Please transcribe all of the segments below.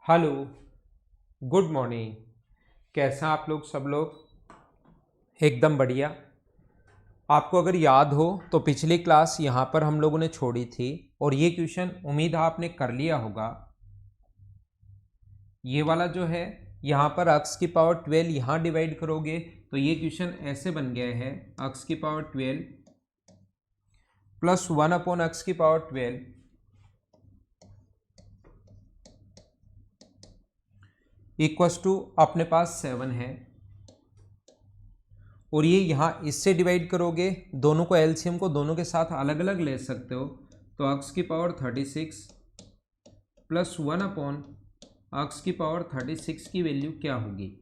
Hello. Good morning. कैसा आप लोग सब लोग? एकदम बढ़िया। आपको अगर याद हो तो पिछली क्लास यहाँ पर हम लोगों ने छोड़ी थी और ये क्वेश्चन उम्मीद है आपने कर लिया होगा। ये वाला जो है यहाँ पर x की पावर 12 यहाँ डिवाइड करोगे तो ये क्वेश्चन ऐसे बन गया है x की पावर 12 प्लस 1 अपॉन x की पावर 12 इक्वस टू अपने पास 7 है। और ये यहाँ इससे डिवाइड करोगे, दोनों को एलसीएम को दोनों के साथ अलग अलग ले सकते हो, तो x की पावर 36 प्लस 1 अपॉन x की पावर 36 की वैल्यू क्या होगी।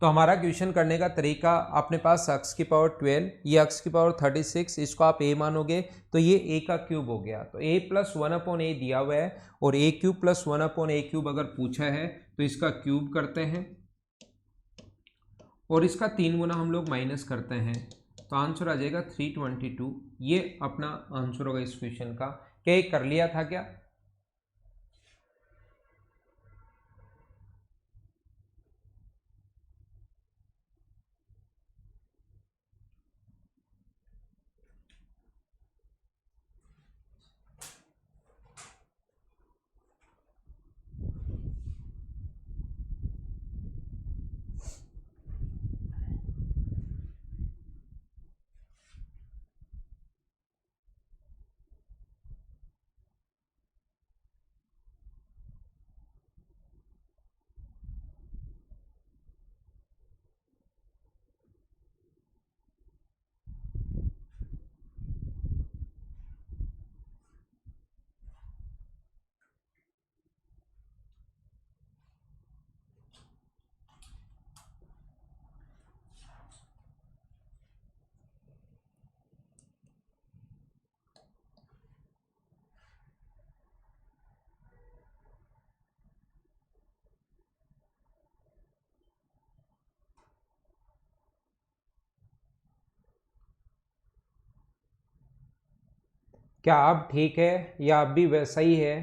तो हमारा क्वेश्चन करने का तरीका, अपने पास x की पावर 12, ये x की पावर 36, इसको आप a मानोगे तो ये a का क्यूब हो गया। तो a प्लस 1 अपॉन a दिया हुआ है और a cube plus 1 upon a cube अगर पूछा है तो इसका क्यूब करते हैं और इसका 3 गुना हम लोग माइनस करते हैं तो आंसर आ जाएगा 322। ये अपना आंसर होगा इस क्वेश्चन का। क्या ये कर लिया था क्या? क्या अब ठीक है या अब भी वैसा ही है?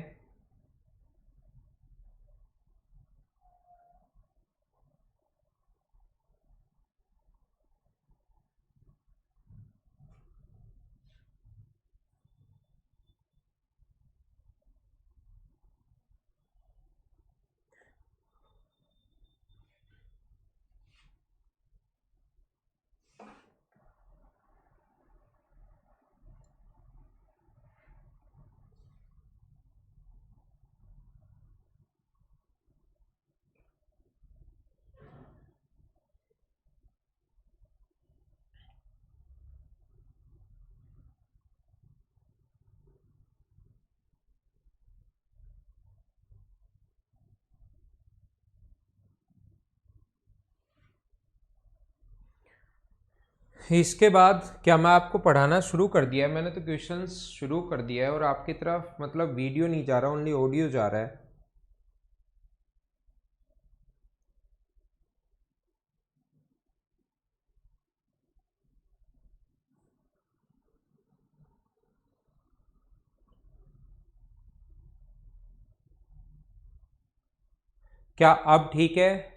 इसके बाद क्या मैं आपको पढ़ाना शुरू कर दिया है? मैंने तो क्वेश्चंस शुरू कर दिया है और आपकी तरफ मतलब वीडियो नहीं जा रहा, ओनली ऑडियो जा रहा है। क्या अब ठीक है?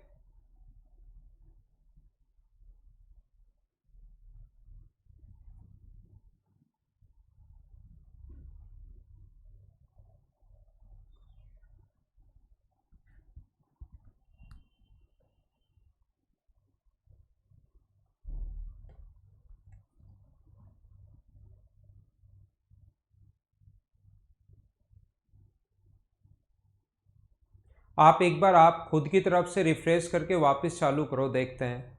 आप एक बार आप खुद की तरफ से रिफ्रेश करके वापस चालू करो, देखते हैं।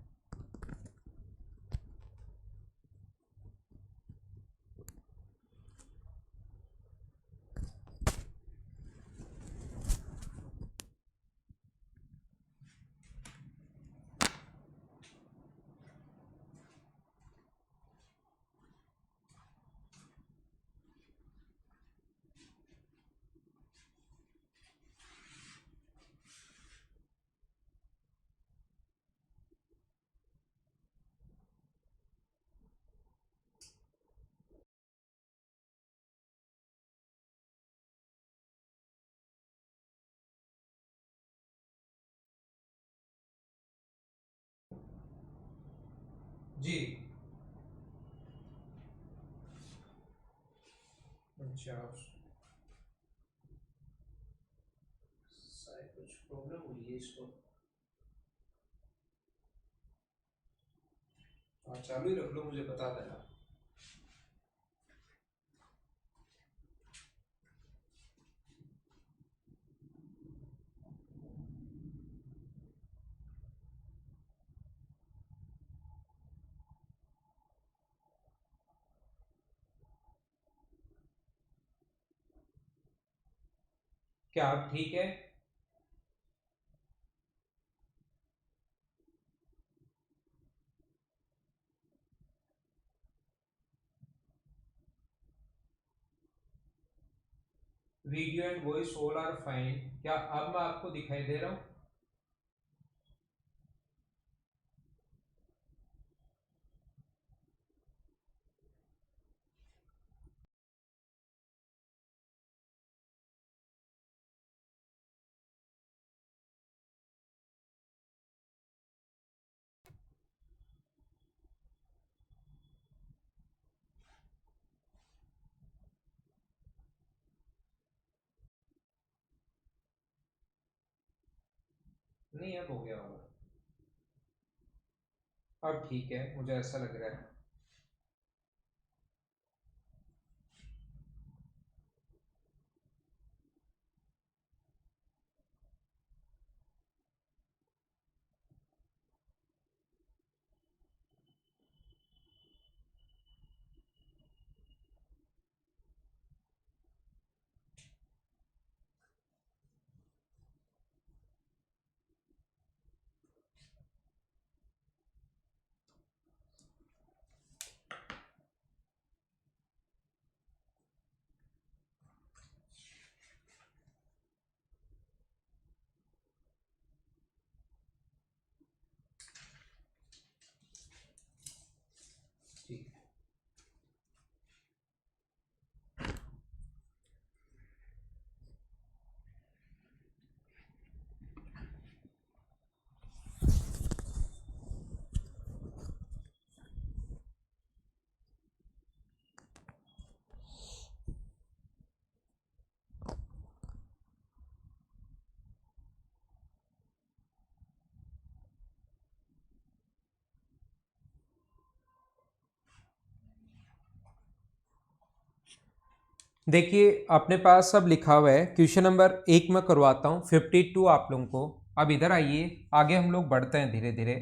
जी। अच्छा, शायद कुछ प्रॉब्लम हुई है इसको। हाँ, चालू ही रख लो, मुझे बता देना। क्या आप ठीक है? Video and voice all are fine. क्या अब मैं आपको दिखाई दे रहा हूँ? नहीं, अब हो गया होगा। अब ठीक है, मुझे ऐसा लग रहा है। ठीक है। देखिए, अपने पास अब लिखा हुआ है क्वेश्चन नंबर 1 में करवाता हूँ 52 आप लोगों को। अब इधर आइए, आगे हम लोग बढ़ते हैं धीरे धीरे।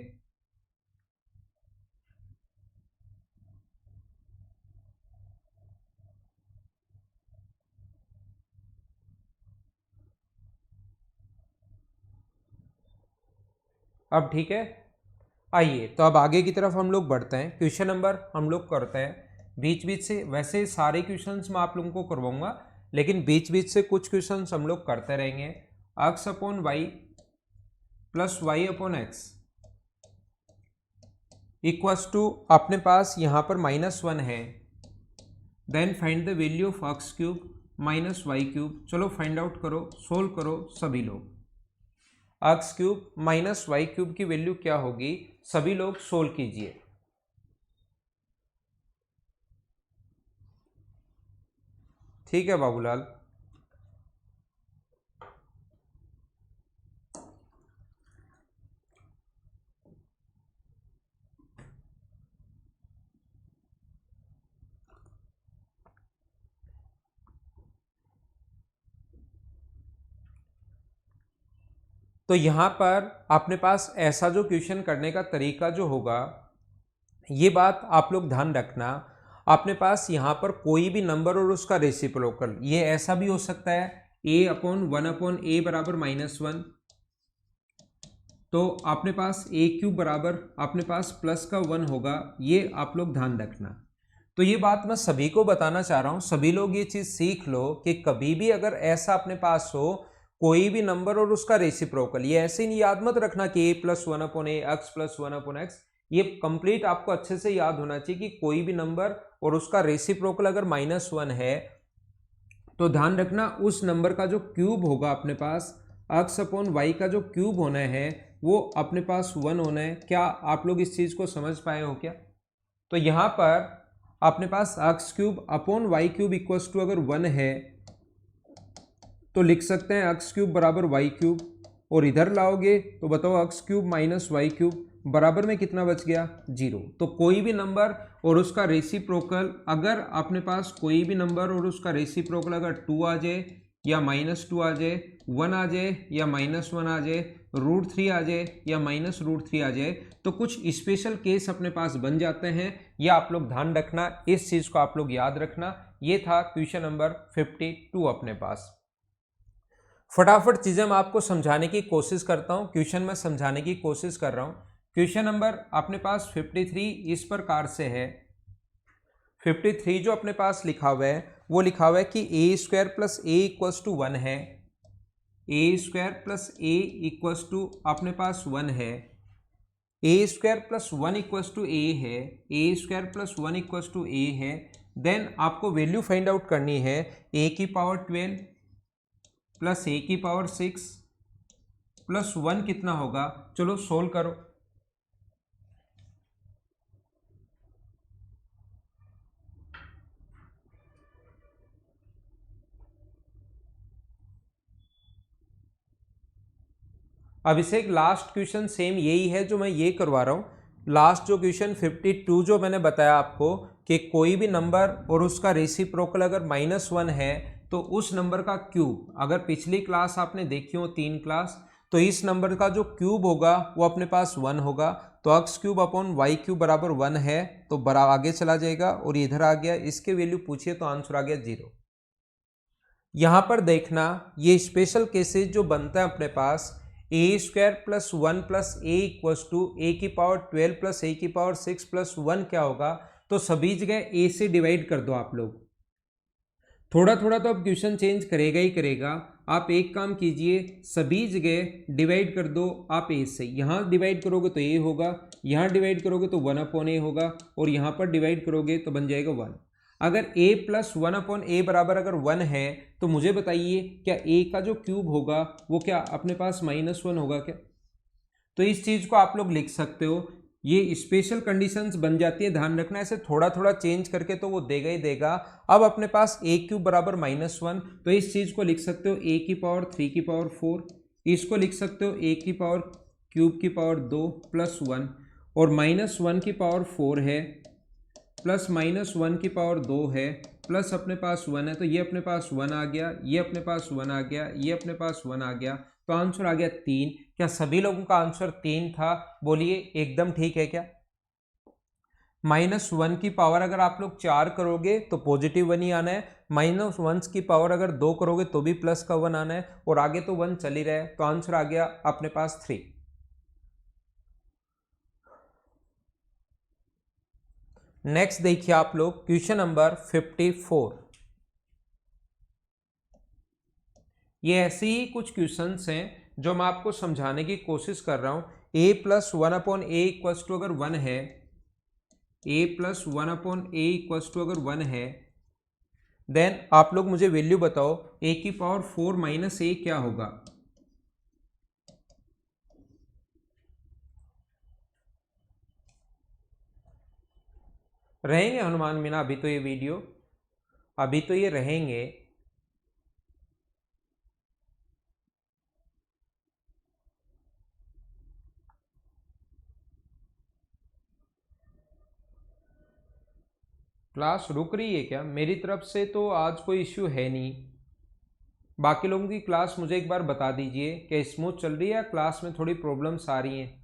अब ठीक है, आइए तो अब आगे की तरफ हम लोग बढ़ते हैं। क्वेश्चन नंबर हम लोग करते हैं बीच बीच से। वैसे सारे क्वेश्चंस मैं आप लोगों को करवाऊंगा, लेकिन बीच बीच से कुछ क्वेश्चंस हम लोग करते रहेंगे। X upon y plus y upon x equals to, अपने पास यहाँ पर -1 है। Then find the value of x cube minus y cube. चलो फाइंड आउट करो, सोल्व करो सभी लोग। X cube minus y cube की वैल्यू क्या होगी, सभी लोग सोल्व कीजिए। ठीक है बाबूलाल। तो यहां पर अपने पास ऐसा जो क्वेश्चन करने का तरीका जो होगा, ये बात आप लोग ध्यान रखना। अपने पास यहाँ पर कोई भी नंबर और उसका रेसिप्रोकल, ये ऐसा भी हो सकता है a/1/a बराबर -1। तो अपने पास a क्यूब बराबर अपने पास +1 होगा, ये आप लोग ध्यान रखना। तो ये बात मैं सभी को बताना चाह रहा हूँ, सभी लोग ये चीज सीख लो कि कभी भी अगर ऐसा अपने पास हो कोई भी नंबर और उसका रेसिप्रोकल, ये ऐसे नहीं याद मत रखना कि a+1/a x+1/x। ये कंप्लीट आपको अच्छे से याद होना चाहिए कि कोई भी नंबर और उसका रेसिप्रोकल अगर -1 है तो ध्यान रखना उस नंबर का जो क्यूब होगा अपने पास, x/y का जो क्यूब होना है वो अपने पास 1 होना है। क्या आप लोग इस चीज को समझ पाए हो क्या? तो यहाँ पर अपने पास x cube upon y cube equals to अगर 1 है तो लिख सकते हैं एक्स क्यूब बराबर वाई क्यूब, और इधर लाओगे तो बताओ x cube minus y cube बराबर में कितना बच गया 0। तो कोई भी नंबर और उसका रेसिप्रोकल, अगर अपने पास कोई भी नंबर और उसका रेसिप्रोकल अगर 2 आ जाए या -2 आ जाए, 1 आ जाए या -1 आ जाए, √3 आ जाए या -√3 आ जाए, तो कुछ स्पेशल केस अपने पास बन जाते हैं। या आप लोग ध्यान रखना, इस चीज को आप लोग याद रखना। ये था क्वेश्चन नंबर 52 अपने पास। फटाफट चीजें मैं आपको समझाने की कोशिश करता हूं, क्वेश्चन में समझाने की कोशिश कर रहा हूं। क्वेश्चन नंबर अपने पास 53 इस प्रकार से है। 53 जो अपने पास लिखा हुआ है वो लिखा हुआ है कि a² + a = 1 है। a² + a = अपने पास 1 है। a² + 1 = a है। a² + 1 = a है। देन आपको वैल्यू फाइंड आउट करनी है a⁴ प्लस a⁶ प्लस 1 कितना होगा। चलो सोल्व करो। अब इसे एक लास्ट क्वेश्चन सेम यही है जो मैं ये करवा रहा हूं। लास्ट जो क्वेश्चन 52 जो मैंने बताया आपको कि कोई भी नंबर और उसका रेसिप्रोकल अगर -1 है तो उस नंबर का क्यूब, अगर पिछली क्लास आपने देखी हो 3 क्लास, तो इस नंबर का जो क्यूब होगा वो अपने पास 1 होगा। तो x cube upon y cube बराबर 1 है, तो बड़ा आगे चला जाएगा और इधर आ गया। इसके वैल्यू पूछिए तो आंसर आ गया 0। यहां पर देखना ये स्पेशल केसेस जो बनता है अपने पास, a² + 1 + a = a⁴ plus a⁶ plus 1 क्या होगा। तो सभी जगह a से डिवाइड कर दो आप लोग। थोड़ा थोड़ा तो अब क्वेश्चन चेंज करेगा ही करेगा। आप एक काम कीजिए, सभी जगह डिवाइड कर दो आप a से। यहाँ डिवाइड करोगे तो a होगा, यहाँ डिवाइड करोगे तो 1/a होगा, और यहाँ पर डिवाइड करोगे तो बन जाएगा 1। अगर a + 1/a बराबर अगर 1 है तो मुझे बताइए क्या a का जो क्यूब होगा वो क्या अपने पास -1 होगा क्या। तो इस चीज को आप लोग लिख सकते हो। ये स्पेशल कंडीशंस बन जाती है, ध्यान रखना। ऐसे थोड़ा थोड़ा चेंज करके तो वो देगा ही देगा। अब अपने पास a³ बराबर -1, तो इस चीज को लिख सकते हो a⁴ इसको लिख सकते हो a⁴ प्लस 1, और -1⁴ है प्लस -1⁴ है, प्लस अपने पास 1 है, तो ये अपने पास 1 आ गया, ये अपने पास 1 आ गया, ये अपने पास 1 आ गया, तो आंसर आ गया 3। क्या सभी लोगों का आंसर 3 था? बोलिए एकदम ठीक है क्या। -1 अगर आप लोग 4 करोगे तो पॉजिटिव 1 ही आना है, -1 अगर 2 करोगे तो भी प्लस का 1 आना है, और आगे तो 1 चल ही रहा है, तो आंसर आ गया अपने पास 3। नेक्स्ट देखिए आप लोग क्वेश्चन नंबर 54। ये ऐसे ही कुछ क्वेश्चंस हैं जो मैं आपको समझाने की कोशिश कर रहा हूं। a + 1/a = अगर 1 है, a + 1/a = अगर 1 है, देन आप लोग मुझे वैल्यू बताओ a⁴ - a क्या होगा। रहेंगे हनुमान मीना अभी तो ये वीडियो, अभी तो ये रहेंगे। क्लास रुक रही है क्या? मेरी तरफ से तो आज कोई इश्यू है नहीं। बाकी लोगों की क्लास मुझे एक बार बता दीजिए, क्या स्मूथ चल रही है या क्लास में थोड़ी प्रॉब्लम्स आ रही हैं।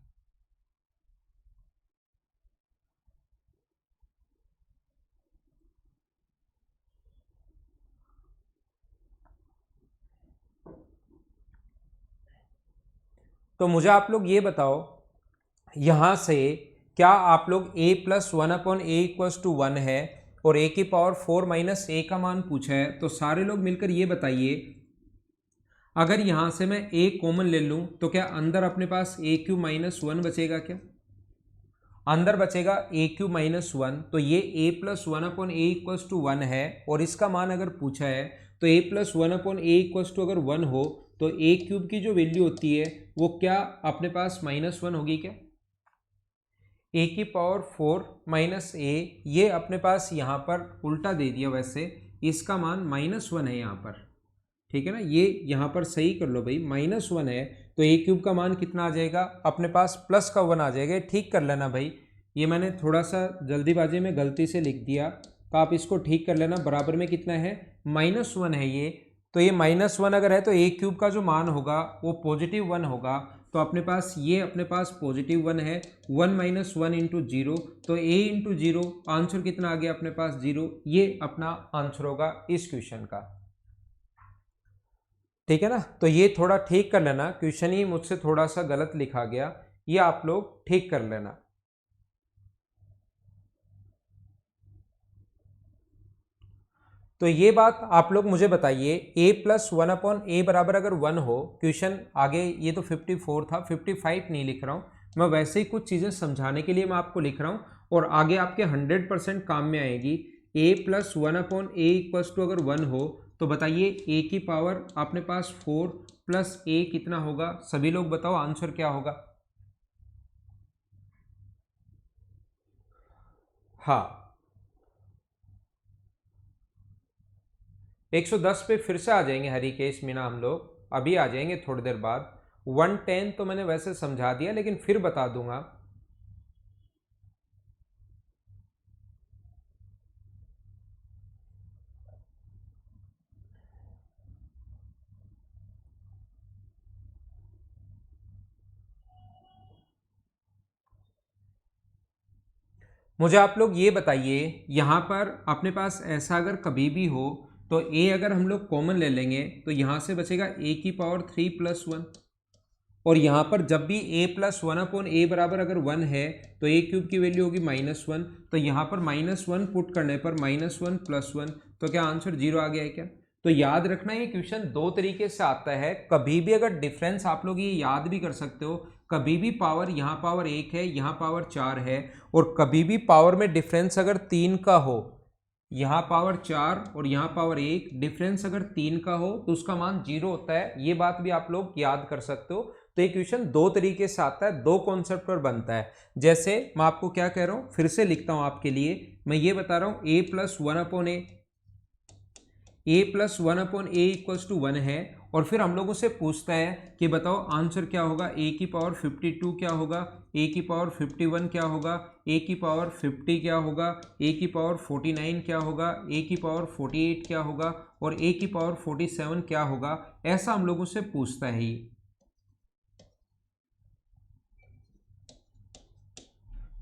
तो मुझे आप लोग ये बताओ, यहां से क्या आप लोग a + 1/a = 1 है और a⁴ - a का मान पूछा है, तो सारे लोग मिलकर ये बताइए, अगर यहां से मैं a कॉमन ले लूं तो क्या अंदर अपने पास a³ - 1 बचेगा क्या? अंदर बचेगा a³ - 1, तो ये a + 1/a = 1 है, और इसका मान अगर पूछा है तो a + 1/a = अगर 1 हो तो a³ की जो वैल्यू होती है वो क्या अपने पास -1 होगी क्या? ए की पावर 4 माइनस ए, ये अपने पास यहाँ पर उल्टा दे दिया, वैसे इसका मान -1 है यहाँ पर, ठीक है ना। ये यहाँ पर सही कर लो भाई, -1 है तो ए क्यूब का मान कितना आ जाएगा अपने पास, प्लस का 1 आ जाएगा। ठीक कर लेना भाई, ये मैंने थोड़ा सा जल्दीबाजी में गलती से लिख दिया, तो आप इसको ठीक कर लेना। बराबर में कितना है, -1 है ये, तो ये -1 अगर है तो ए क्यूब का जो मान होगा वो +1 होगा। तो अपने पास ये अपने पास +1 है, 1 - 1 इंटू 0, तो a इंटू 0 आंसर कितना आ गया अपने पास 0। ये अपना आंसर होगा इस क्वेश्चन का, ठीक है ना। तो ये थोड़ा ठीक कर लेना, क्वेश्चन ही मुझसे थोड़ा सा गलत लिखा गया, ये आप लोग ठीक कर लेना। तो ये बात आप लोग मुझे बताइए, a+1/a बराबर अगर 1 हो, क्वेश्चन आगे ये तो 54 था, 55 नहीं लिख रहा हूँ मैं, वैसे ही कुछ चीज़ें समझाने के लिए मैं आपको लिख रहा हूँ और आगे आपके 100% काम में आएगी। a+1/a इक्वल्स टू अगर 1 हो तो बताइए a की पावर अपने पास 4 प्लस a कितना होगा, सभी लोग बताओ आंसर क्या होगा। हाँ, 110 पे फिर से आ जाएंगे हरिकेश मीना, हम लोग अभी आ जाएंगे थोड़ी देर बाद। 110 तो मैंने वैसे समझा दिया, लेकिन फिर बता दूंगा। मुझे आप लोग ये बताइए, यहाँ पर अपने पास ऐसा अगर कभी भी हो तो a अगर हम लोग कॉमन ले लेंगे तो यहाँ से बचेगा a की पावर 3 + 1, और यहाँ पर जब भी a+1/a बराबर अगर 1 है तो a क्यूब की वैल्यू होगी -1, तो यहाँ पर -1 पुट करने पर -1 + 1, तो क्या आंसर 0 आ गया है क्या। तो याद रखना ये क्वेश्चन दो तरीके से आता है, कभी भी अगर डिफरेंस आप लोग ये याद भी कर सकते हो, कभी भी पावर यहाँ पावर 1 है यहाँ पावर 4 है, और कभी भी पावर में डिफरेंस अगर 3 का हो, यहाँ पावर 4 और यहाँ पावर 1, डिफरेंस अगर 3 का हो तो उसका मान 0 होता है। ये बात भी आप लोग याद कर सकते हो। तो ये क्वेश्चन दो तरीके से आता है, दो कॉन्सेप्ट पर बनता है। जैसे मैं आपको क्या कह रहा हूँ, फिर से लिखता हूँ आपके लिए, मैं ये बता रहा हूँ a+1/a इक्वल्स टू 1 है, और फिर हम लोगों से पूछता है कि बताओ आंसर क्या होगा, a की पावर 52 क्या होगा, a की पावर 51 क्या होगा, a की पावर 50 क्या होगा, a की पावर 49 क्या होगा, a की पावर 48 क्या होगा, और a की पावर 47 क्या होगा, ऐसा हम लोगों से पूछता है ये।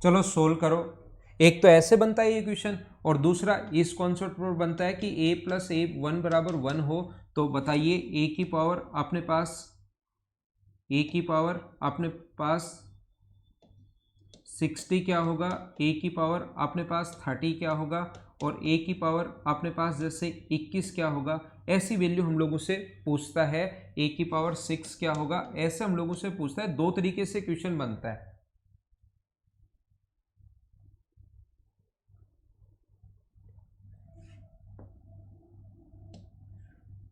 चलो सोल्व करो। एक तो ऐसे बनता है ये क्वेश्चन, और दूसरा इस कॉन्सेप्ट पर बनता है कि a+a 1 = 1 हो, तो बताइए a की पावर अपने पास 60 क्या होगा, a की पावर अपने पास 30 क्या होगा, और a की पावर अपने पास जैसे 21 क्या होगा। ऐसी वैल्यू हम लोगों से पूछता है, a की पावर 6 क्या होगा, ऐसे हम लोगों से पूछता है। दो तरीके से क्वेश्चन बनता है।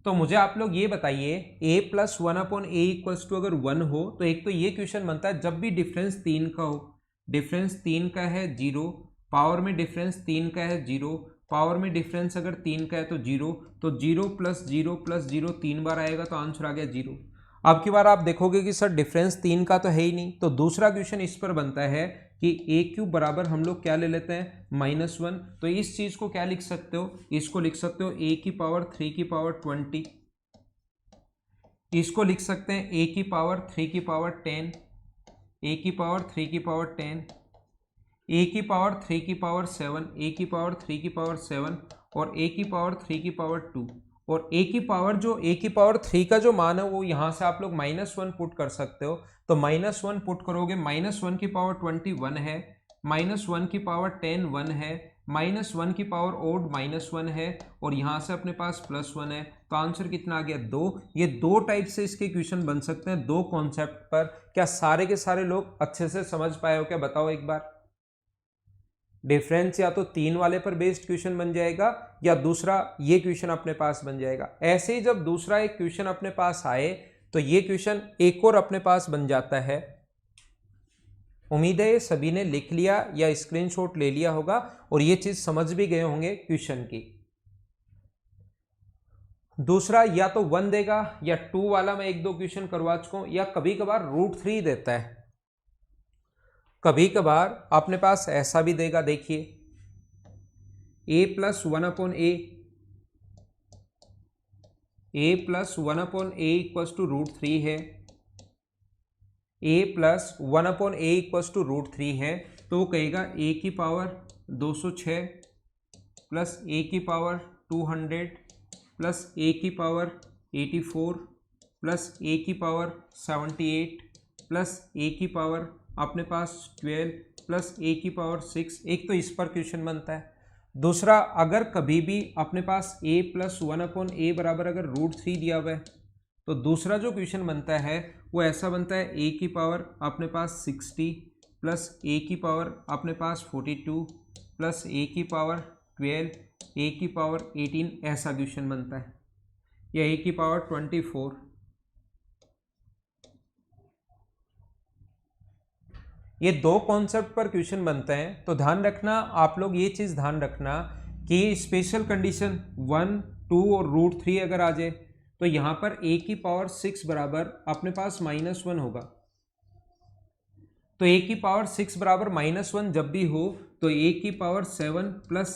तो मुझे आप लोग ये बताइए, a+1/a इक्वल्स टू अगर 1 हो तो एक तो ये क्वेश्चन बनता है जब भी डिफरेंस 3 का हो, डिफरेंस 3 का है 0, पावर में डिफरेंस 3 का है 0, पावर में डिफरेंस अगर 3 का है तो 0, तो 0 + 0 + 0 3 बार आएगा तो आंसर आ गया 0। अब की बार आप देखोगे कि सर डिफरेंस 3 का तो है ही नहीं, तो दूसरा क्वेश्चन इस पर बनता है कि a³ बराबर हम लोग क्या ले लेते हैं, -1। तो इस चीज को क्या लिख सकते हो, इसको लिख सकते हो a की पावर 3 की पावर 20, इसको लिख सकते हैं a की पावर 3 की पावर 10, a की पावर 3 की पावर 10, a की पावर 3 की पावर 7, a की पावर 3 की पावर 7, और a की पावर 3 की पावर 2, और a की पावर 3 का जो मान है वो यहाँ से आप लोग -1 पुट कर सकते हो। तो -1 पुट करोगे, -1 की पावर 21 है, -1 की पावर 10 1 है, -1 की पावर ओड -1 है, और यहाँ से अपने पास +1 है, तो आंसर कितना आ गया 2। ये दो टाइप से इसके क्वेश्चन बन सकते हैं, दो कॉन्सेप्ट पर। क्या सारे के सारे लोग अच्छे से समझ पाए हो क्या, बताओ एक बार। डिफरेंस या तो 3 वाले पर बेस्ड क्वेश्चन बन जाएगा, या दूसरा ये क्वेश्चन अपने पास बन जाएगा। ऐसे ही जब दूसरा एक क्वेश्चन अपने पास आए तो ये क्वेश्चन एक और अपने पास बन जाता है। उम्मीद है ये सभी ने लिख लिया या स्क्रीनशॉट ले लिया होगा और ये चीज समझ भी गए होंगे क्वेश्चन की। दूसरा या तो 1 देगा या 2 वाला मैं 1-2 क्वेश्चन करवा चुका हूं, या कभी कभार √3 देता है, कभी कभार अपने पास ऐसा भी देगा। देखिए a + 1/a, a + 1/a = √3 है, a + 1/a = √3 है, तो वो कहेगा a की पावर 206 प्लस a की पावर 200 प्लस a की पावर 84 प्लस a की पावर 78 प्लस a की पावर अपने पास 12 प्लस a की पावर 6। एक तो इस पर क्वेश्चन बनता है। दूसरा, अगर कभी भी अपने पास a + 1/a बराबर अगर √3 दिया हुआ है, तो दूसरा जो क्वेश्चन बनता है वो ऐसा बनता है a की पावर अपने पास 60 प्लस a की पावर अपने पास 42 प्लस a की पावर 12, a की पावर 18, ऐसा क्वेश्चन बनता है, या a की पावर 24। ये 2 कॉन्सेप्ट पर क्वेश्चन बनते हैं। तो ध्यान रखना, आप लोग ये चीज़ ध्यान रखना कि स्पेशल कंडीशन 1, 2 और √3 अगर आ जाए तो यहाँ पर a की पावर 6 बराबर अपने पास -1 होगा। तो a की पावर 6 बराबर -1 जब भी हो तो a की पावर 7 प्लस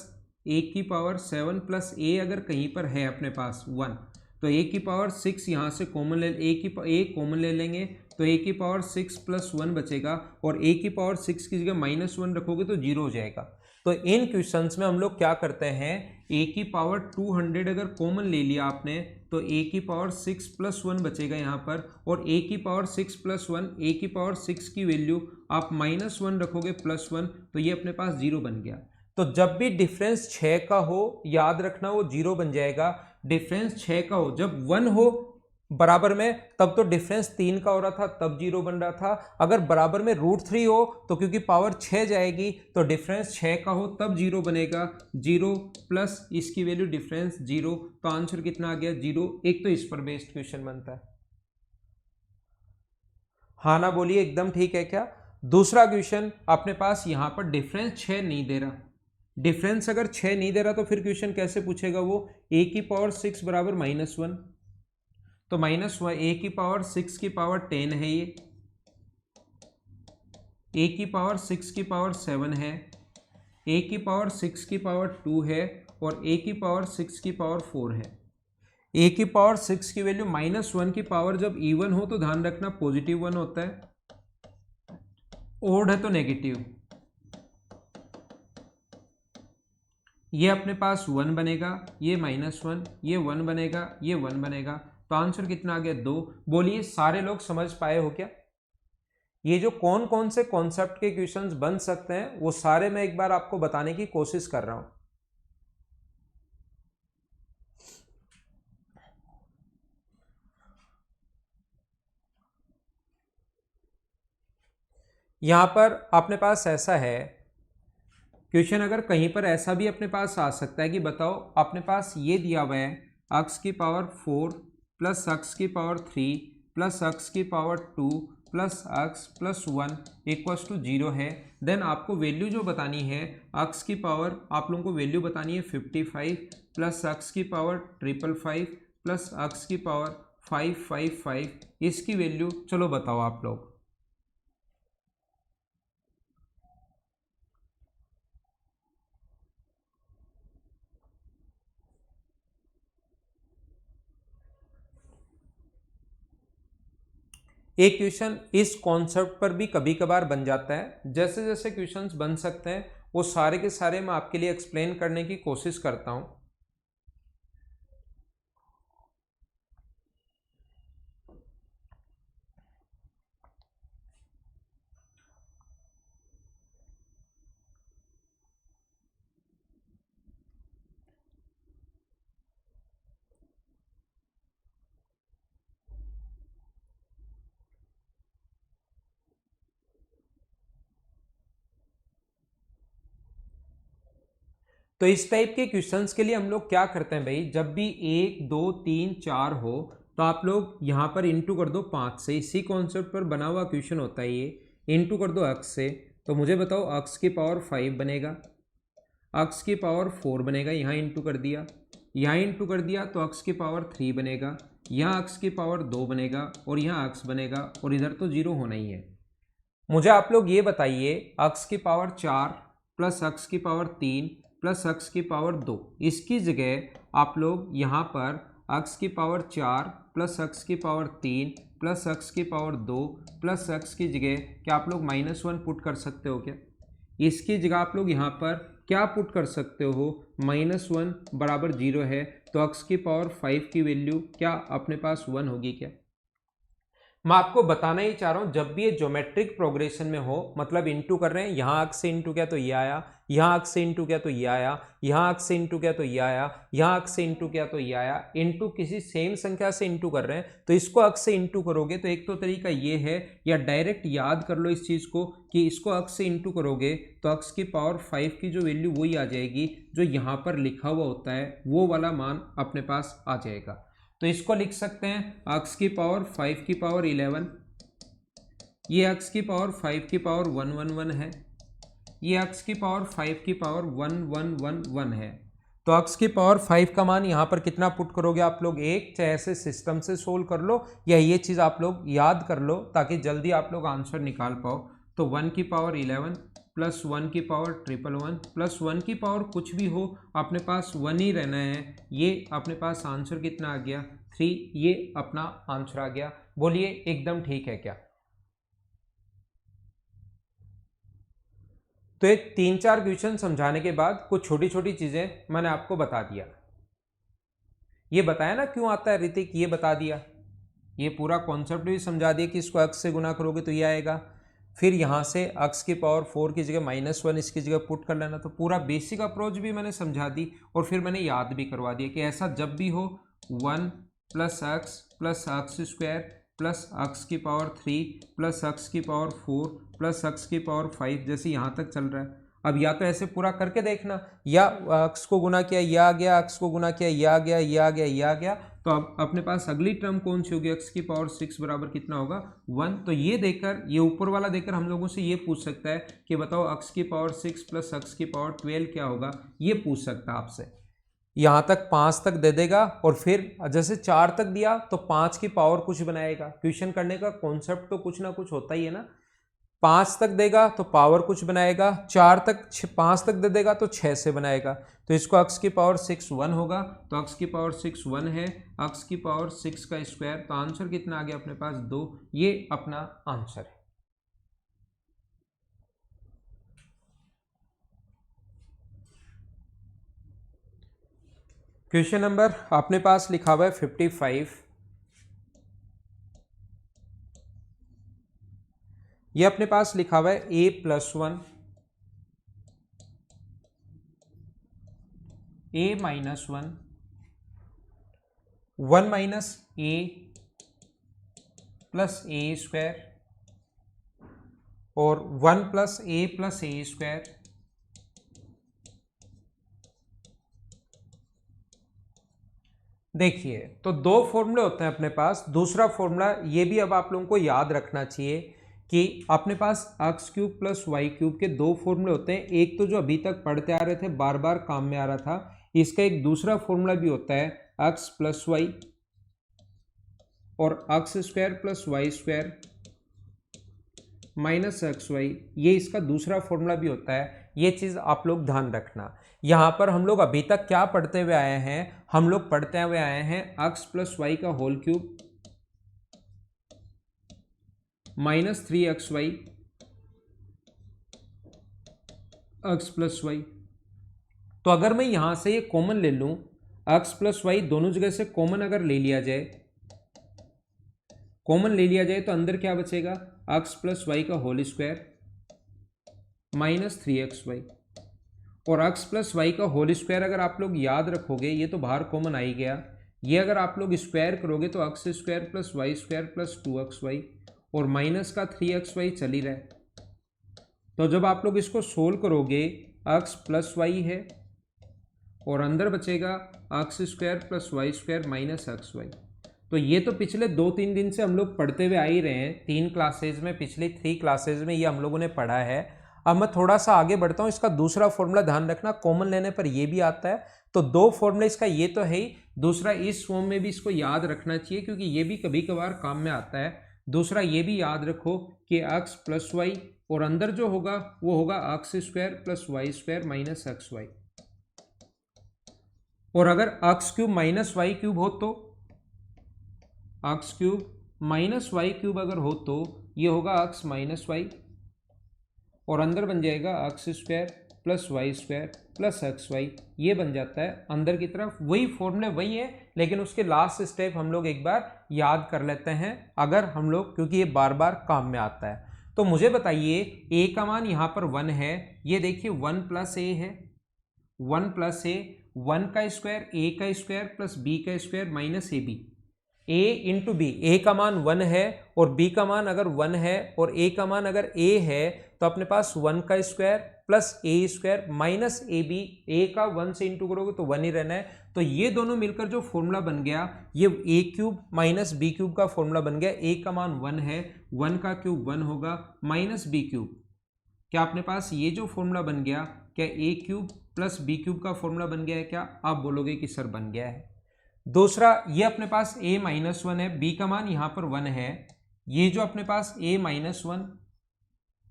a की पावर 7 प्लस a अगर कहीं पर है अपने पास 1, तो a की पावर 6 यहाँ से कॉमन ले, a कॉमन ले लेंगे तो a की पावर 6 + 1 बचेगा, और a की पावर 6 की जगह -1 रखोगे तो 0 हो जाएगा। तो इन क्वेश्चंस में हम लोग क्या करते हैं, a की पावर 200 अगर कॉमन ले लिया आपने तो a की पावर 6 + 1 बचेगा यहाँ पर, और a की पावर 6 + 1, a की पावर 6 की वैल्यू आप -1 रखोगे +1, तो ये अपने पास 0 बन गया। तो जब भी डिफरेंस 6 का हो याद रखना वो 0 बन जाएगा। डिफरेंस 6 का हो, जब 1 हो बराबर में तब तो डिफरेंस 3 का हो रहा था, तब 0 बन रहा था। अगर बराबर में √3 हो तो क्योंकि पावर 6 जाएगी तो डिफरेंस 6 का हो तब 0 बनेगा। 0 प्लस इसकी वैल्यू डिफरेंस 0, तो आंसर कितना आ गया 0। एक तो इस पर बेस्ड क्वेश्चन बनता है। हाँ ना बोलिए, एकदम ठीक है क्या। दूसरा क्वेश्चन अपने पास यहां पर डिफरेंस 6 नहीं दे रहा। डिफरेंस अगर 6 नहीं दे रहा तो फिर क्वेश्चन कैसे पूछेगा वो, a की पावर 6 बराबर -1, तो a की पावर 6 की पावर 10 है, ये a की पावर 6 की पावर 7 है, a की पावर 6 की पावर 2 है, और a की पावर 6 की पावर 4 है। a की पावर 6 की वैल्यू -1 की पावर जब इवन हो तो ध्यान रखना पॉजिटिव 1 होता है, ओड है तो नेगेटिव। ये अपने पास 1 बनेगा, ये -1, ये 1 बनेगा, ये 1 बनेगा, तो आंसर कितना आ गया 2। बोलिए सारे लोग समझ पाए हो क्या। ये जो कौन कौन से कॉन्सेप्ट के क्वेश्चंस बन सकते हैं वो सारे मैं एक बार आपको बताने की कोशिश कर रहा हूं। यहां पर अपने पास ऐसा है क्वेश्चन, अगर कहीं पर ऐसा भी अपने पास आ सकता है कि बताओ अपने पास ये दिया हुआ है x की पावर 4 प्लस x की पावर 3 प्लस x की power 2 plus x plus 1 equals two 0 है। देन आपको वैल्यू जो बतानी है x की पावर, आप लोगों को वैल्यू बतानी है 55 प्लस x की पावर 555 प्लस x की पावर 555, इसकी वैल्यू चलो बताओ आप लोग। एक क्वेश्चन इस कॉन्सेप्ट पर भी कभी कभार बन जाता है। जैसे जैसे क्वेश्चंस बन सकते हैं वो सारे के सारे मैं आपके लिए एक्सप्लेन करने की कोशिश करता हूं। तो इस टाइप के क्वेश्चंस के लिए हम लोग क्या करते हैं भाई, जब भी 1 2 3 4 हो तो आप लोग यहाँ पर इंटू कर दो 5 से। इसी कॉन्सेप्ट पर बना हुआ क्वेश्चन होता है ये इंटू कर दो अक्स से, तो मुझे बताओ अक्स की पावर 5 बनेगा, अक्स की पावर 4 बनेगा, यहाँ इंटू कर दिया, यहाँ इंटू कर दिया तो अक्स की पावर 3 बनेगा, यहाँ अक्स की पावर 2 बनेगा और यहाँ अक्स बनेगा और इधर तो जीरो होना ही है। मुझे आप लोग ये बताइए अक्स की पावर 4 प्लस अक्स की पावर 3 प्लस अक्स की पावर 2, इसकी जगह आप लोग यहाँ पर अक्स की पावर 4 प्लस अक्स की पावर 3 प्लस अक्स की पावर 2 प्लस अक्स की जगह क्या आप लोग -1 पुट कर सकते हो क्या? इसकी जगह आप लोग यहाँ पर क्या पुट कर सकते हो, -1 बराबर 0 है, तो अक्स की पावर 5 की वैल्यू क्या अपने पास 1 होगी क्या? मैं आपको बताना ही चाह रहा हूं जब भी ये ज्योमेट्रिक प्रोग्रेशन में हो, मतलब इंटू कर रहे हैं, यहाँ अक्स से इंटू किया तो ये आया, यहाँ अक्स से इंटू किया तो ये आया, यहाँ अक्स से इंटू किया तो ये आया, यहाँ अक्स से इंटू किया तो ये आया, इंटू किसी सेम संख्या से इंटू कर रहे हैं तो इसको अक्स से इंटू करोगे तो एक तो तरीका ये है, या डायरेक्ट याद कर लो इस चीज को कि इसको अक्स से इंटू करोगे तो अक्स की पावर 5 की जो वैल्यू वही आ जाएगी जो यहाँ पर लिखा हुआ होता है, वो वाला मान अपने पास आ जाएगा। तो इसको लिख सकते हैं अक्स की पावर 5 की पावर 11, ये अक्स की पावर 5 की पावर 111 है, ये अक्स की पावर 5 की पावर 1111 है। तो अक्स की पावर 5 का मान यहाँ पर कितना पुट करोगे आप लोग, एक, चाहे ऐसे सिस्टम से सोल्व कर लो या ये चीज़ आप लोग याद कर लो ताकि जल्दी आप लोग आंसर निकाल पाओ। तो 1 की पावर 11 प्लस 1 की पावर 111 प्लस 1 की पावर कुछ भी हो अपने पास 1 ही रहना है, ये अपने पास आंसर कितना आ गया 3, ये अपना आंसर आ गया। बोलिए एकदम ठीक है क्या? तो ये 3-4 क्वेश्चन समझाने के बाद कुछ छोटी छोटी चीजें मैंने आपको बता दिया। ये बताया ना क्यों आता है ऋतिक, ये बता दिया, ये पूरा कॉन्सेप्ट भी समझा दिया कि इसको अक्स से गुना करोगे तो ये आएगा, फिर यहाँ से अक्स की पावर 4 की जगह -1 इसकी जगह पुट कर लेना, तो पूरा बेसिक अप्रोच भी मैंने समझा दी और फिर मैंने याद भी करवा दिया कि ऐसा जब भी हो 1 प्लस अक्स स्क्वायर प्लस अक्स की पावर 3 प्लस अक्स की पावर 4 प्लस अक्स की पावर 5, जैसे यहाँ तक चल रहा है। अब या तो ऐसे पूरा करके देखना, या अक्स को गुना किया ये आ गया, अक्स को गुना किया ये आ गया, ये आ गया, ये आ गया, तो अब अपने पास अगली टर्म कौन सी होगी, एक्स की पावर 6 बराबर कितना होगा 1। तो ये देकर, ये ऊपर वाला देकर हम लोगों से ये पूछ सकता है कि बताओ अक्स की पावर 6 प्लस अक्स की पावर 12 क्या होगा, ये पूछ सकता है आपसे। यहाँ तक 5 तक दे देगा और फिर जैसे 4 तक दिया तो 5 की पावर कुछ बनाएगा। क्वेश्चन करने का कॉन्सेप्ट तो कुछ ना कुछ होता ही है ना। 5 तक देगा तो पावर कुछ बनाएगा, 5 तक दे देगा तो 6 से बनाएगा। तो इसको अक्स की पावर 6 1 होगा, तो अक्स की पावर 6 1 है, अक्स की पावर 6 का स्क्वायर, तो आंसर कितना आ गया अपने पास 2, ये अपना आंसर है। क्वेश्चन नंबर अपने पास लिखा हुआ है 55, ये अपने पास लिखा हुआ है a+1 a-1 1 minus a plus a square और 1 प्लस ए स्क्वायर। देखिए तो दो फॉर्मूले होते हैं अपने पास। दूसरा फॉर्मूला ये भी अब आप लोगों को याद रखना चाहिए कि अपने पास x cube plus y cube के दो फॉर्मूले होते हैं। एक तो जो अभी तक पढ़ते आ रहे थे, बार बार काम में आ रहा था, इसका एक दूसरा फॉर्मूला भी होता है एक्स प्लस वाई और x square plus y square minus x y, ये इसका दूसरा फॉर्मूला भी होता है। ये चीज़ आप लोग ध्यान रखना। यहाँ पर हम लोग अभी तक क्या पढ़ते हुए आए हैं, हम लोग पढ़ते हुए आए हैं एक्स प्लस वाई का whole cube minus 3xy x plus y. तो अगर मैं यहां से ये कॉमन ले लूं, एक्स प्लस वाई दोनों जगह से कॉमन अगर ले लिया जाए, कॉमन ले लिया जाए तो अंदर क्या बचेगा, एक्स प्लस वाई का होल स्क्वायर माइनस 3xy। और एक्स प्लस वाई का होल स्क्वायर अगर आप लोग याद रखोगे, ये तो बाहर कॉमन आ ही गया, ये अगर आप लोग स्क्वायर करोगे तो x square plus y square plus 2xy और माइनस का 3xy चल ही रहा है। तो जब आप लोग इसको सोल्व करोगे, एक्स प्लस वाई है और अंदर बचेगा x square plus y square minus x y. तो ये तो पिछले 2-3 दिन से हम लोग पढ़ते हुए आ ही रहे हैं, 3 क्लासेज में, पिछली 3 क्लासेज में ये हम लोगों ने पढ़ा है। अब मैं थोड़ा सा आगे बढ़ता हूँ। इसका दूसरा फॉर्मूला ध्यान रखना, कॉमन लेने पर ये भी आता है। तो 2 फॉर्मूला इसका ये तो है ही, दूसरा इस फॉर्म में भी इसको याद रखना चाहिए क्योंकि ये भी कभी कभार काम में आता है। दूसरा ये भी याद रखो कि x प्लस वाई और अंदर जो होगा वो होगा x square plus y square minus x y. और अगर x cube minus y cube हो तो x cube minus y cube अगर हो तो ये होगा x माइनस वाई और अंदर बन जाएगा x square plus y square plus x y. ये बन जाता है अंदर की तरफ। वही फॉर्मूले वही है, लेकिन उसके लास्ट स्टेप हम लोग एक बार याद कर लेते हैं अगर हम लोग, क्योंकि ये बार बार काम में आता है। तो मुझे बताइए a का मान यहाँ पर 1 है, ये देखिए 1 प्लस ए है, 1 प्लस ए, 1 का स्क्वायर a का स्क्वायर प्लस b का square minus a b. a into b, a का मान 1 है और b का मान अगर 1 है और a का मान अगर a है तो अपने पास 1 का square plus a square minus a b. A का 1 से इंटू करोगे तो 1 ही रहना है। तो ये दोनों मिलकर जो फॉर्मूला बन गया ये ए क्यूब माइनस बी क्यूब का फॉर्मूला बन गया। ए का मान 1 है, 1 का क्यूब 1 होगा माइनस बी क्यूब। क्या अपने पास ये जो फॉर्मूला बन गया, क्या ए क्यूब प्लस बी क्यूब का फॉर्मूला बन गया है? क्या आप बोलोगे कि सर बन गया है। दूसरा ये अपने पास a माइनस 1 है, b का मान यहाँ पर 1 है, ये जो अपने पास a माइनस 1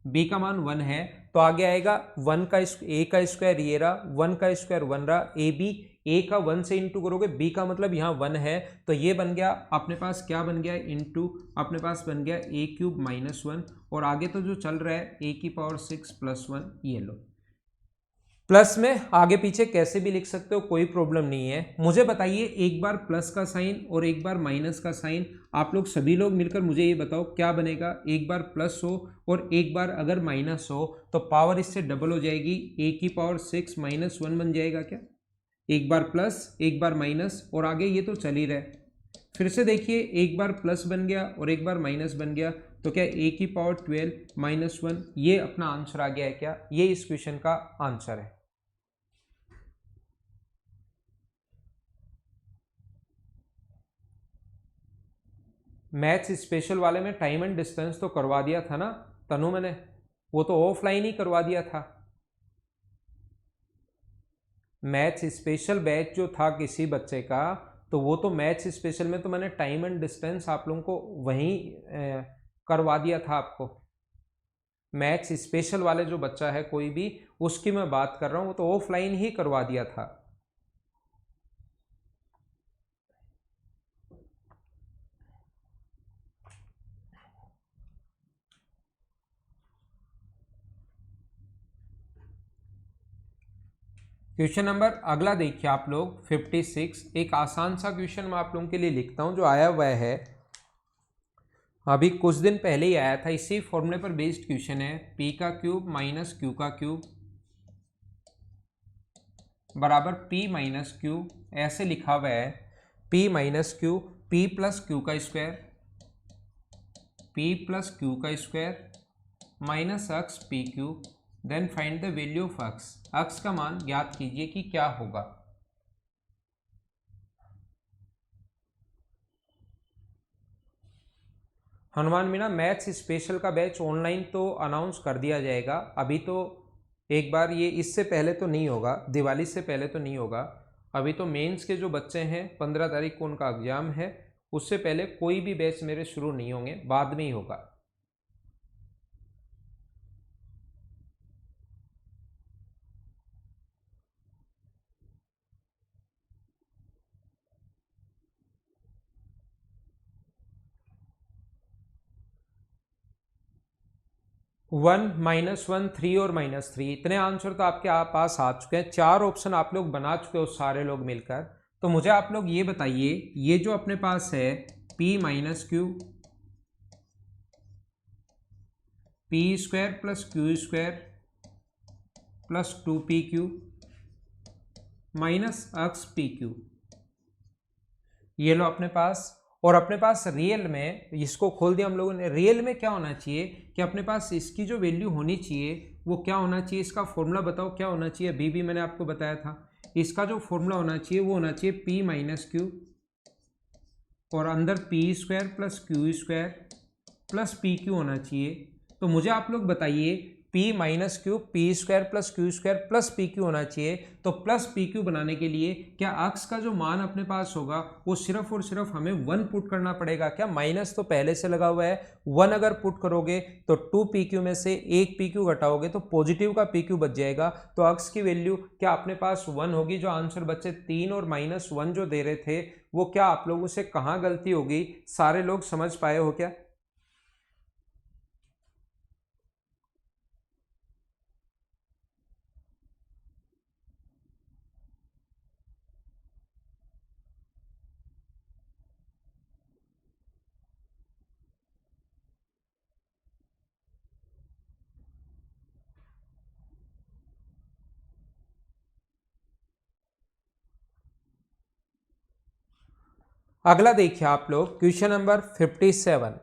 b का मान 1 है तो आगे आएगा 1 का a का स्क्वायर ये रहा, 1 का स्क्वायर 1 रहा, ए बी, a का 1 से इंटू करोगे b का मतलब यहाँ 1 है तो ये बन गया अपने पास, क्या बन गया इंटू अपने पास बन गया a क्यूब माइनस 1 और आगे तो जो चल रहा है a की पावर 6 प्लस 1। ये लो, प्लस में आगे पीछे कैसे भी लिख सकते हो, कोई प्रॉब्लम नहीं है। मुझे बताइए एक बार प्लस का साइन और एक बार माइनस का साइन, आप लोग सभी लोग मिलकर मुझे ये बताओ क्या बनेगा। एक बार प्लस हो और एक बार अगर माइनस हो तो पावर इससे डबल हो जाएगी, a की पावर 6 माइनस 1 बन जाएगा। क्या एक बार प्लस एक बार माइनस और आगे ये तो चल ही रहा है। फिर से देखिए एक बार प्लस बन गया और एक बार माइनस बन गया तो क्या a की पावर 12 माइनस 1, ये अपना आंसर आ गया है। क्या ये इस क्वेश्चन का आंसर है। मैथ्स स्पेशल वाले में टाइम एंड डिस्टेंस तो करवा दिया था ना तनु, मैंने वो तो ऑफलाइन ही करवा दिया था। मैथ्स स्पेशल बैच जो था किसी बच्चे का, तो वो तो मैथ्स स्पेशल में तो मैंने टाइम एंड डिस्टेंस आप लोगों को वहीं करवा दिया था आपको। मैथ्स स्पेशल वाले जो बच्चा है कोई भी, उसकी मैं बात कर रहा हूँ, वो तो ऑफलाइन ही करवा दिया था। क्वेश्चन नंबर अगला देखिए आप लोग 56, एक आसान सा क्वेश्चन मैं आप लोगों के लिए लिखता हूं जो आया हुआ है, अभी कुछ दिन पहले ही आया था, इसी फॉर्मूले पर बेस्ड क्वेश्चन है। p का क्यूब माइनस q का क्यूब बराबर p माइनस क्यू, ऐसे लिखा हुआ है p minus q, p plus q का स्क्वायर, p प्लस क्यू का square minus x p cube, then find the value of x। x का मान ज्ञात कीजिए कि क्या होगा। हनुमान मीना मैथ्स स्पेशल का बैच ऑनलाइन तो अनाउंस कर दिया जाएगा, अभी तो एक बार ये इससे पहले तो नहीं होगा, दिवाली से पहले तो नहीं होगा। अभी तो मेंस के जो बच्चे हैं 15 तारीख को उनका एग्जाम है, उससे पहले कोई भी बैच मेरे शुरू नहीं होंगे, बाद में ही होगा। वन माइनस 1 3 और माइनस 3, इतने आंसर तो आपके पास आ चुके हैं। 4 ऑप्शन आप लोग बना चुके हो सारे लोग मिलकर। तो मुझे आप लोग ये बताइए, ये जो अपने पास है p minus Q, P square plus Q square plus 2p Q minus x P Q, ये लो अपने पास। और अपने पास रियल में इसको खोल दिया हम लोगों ने। रियल में क्या होना चाहिए कि अपने पास इसकी जो वैल्यू होनी चाहिए वो क्या होना चाहिए, इसका फॉर्मूला बताओ क्या होना चाहिए। अभी भी मैंने आपको बताया था, इसका जो फॉर्मूला होना चाहिए वो होना चाहिए p माइनस क्यू और अंदर P square plus Q square plus P Q होना चाहिए। तो मुझे आप लोग बताइए P minus Q P square plus Q square plus P Q होना चाहिए। तो प्लस पी क्यू बनाने के लिए क्या अक्स का जो मान अपने पास होगा वो सिर्फ और सिर्फ हमें 1 पुट करना पड़ेगा क्या? माइनस तो पहले से लगा हुआ है, 1 अगर पुट करोगे तो 2 पी क्यू में से 1 पी क्यू घटाओगे तो पॉजिटिव का पी क्यू बच जाएगा। तो अक्स की वैल्यू क्या अपने पास 1 होगी? जो आंसर बचे 3 और -1 जो दे रहे थे वो क्या आप लोगों से कहाँ गलती होगी? सारे लोग समझ पाए हो क्या? अगला देखिए आप लोग क्वेश्चन नंबर 57।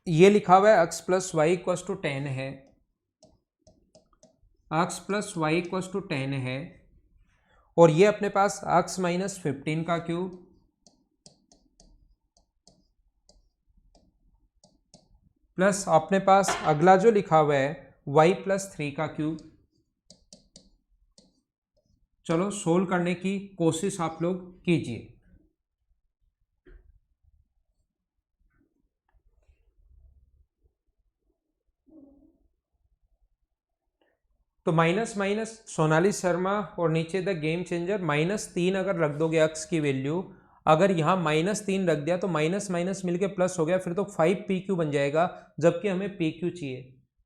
ये लिखा हुआ है x plus y equals two 10 है, x plus y equals two 10 है और ये अपने पास एक्स माइनस 15 का क्यूब प्लस अपने पास अगला जो लिखा हुआ है y प्लस 3 का क्यूब। चलो सोल्व करने की कोशिश आप लोग कीजिए। तो माइनस माइनस सोनाली शर्मा और नीचे द गेम चेंजर -3 अगर रख दोगे अक्स की वैल्यू, अगर यहाँ -3 रख दिया तो माइनस माइनस मिलके प्लस हो गया, फिर तो 5 पी क्यू बन जाएगा जबकि हमें पी क्यू चाहिए।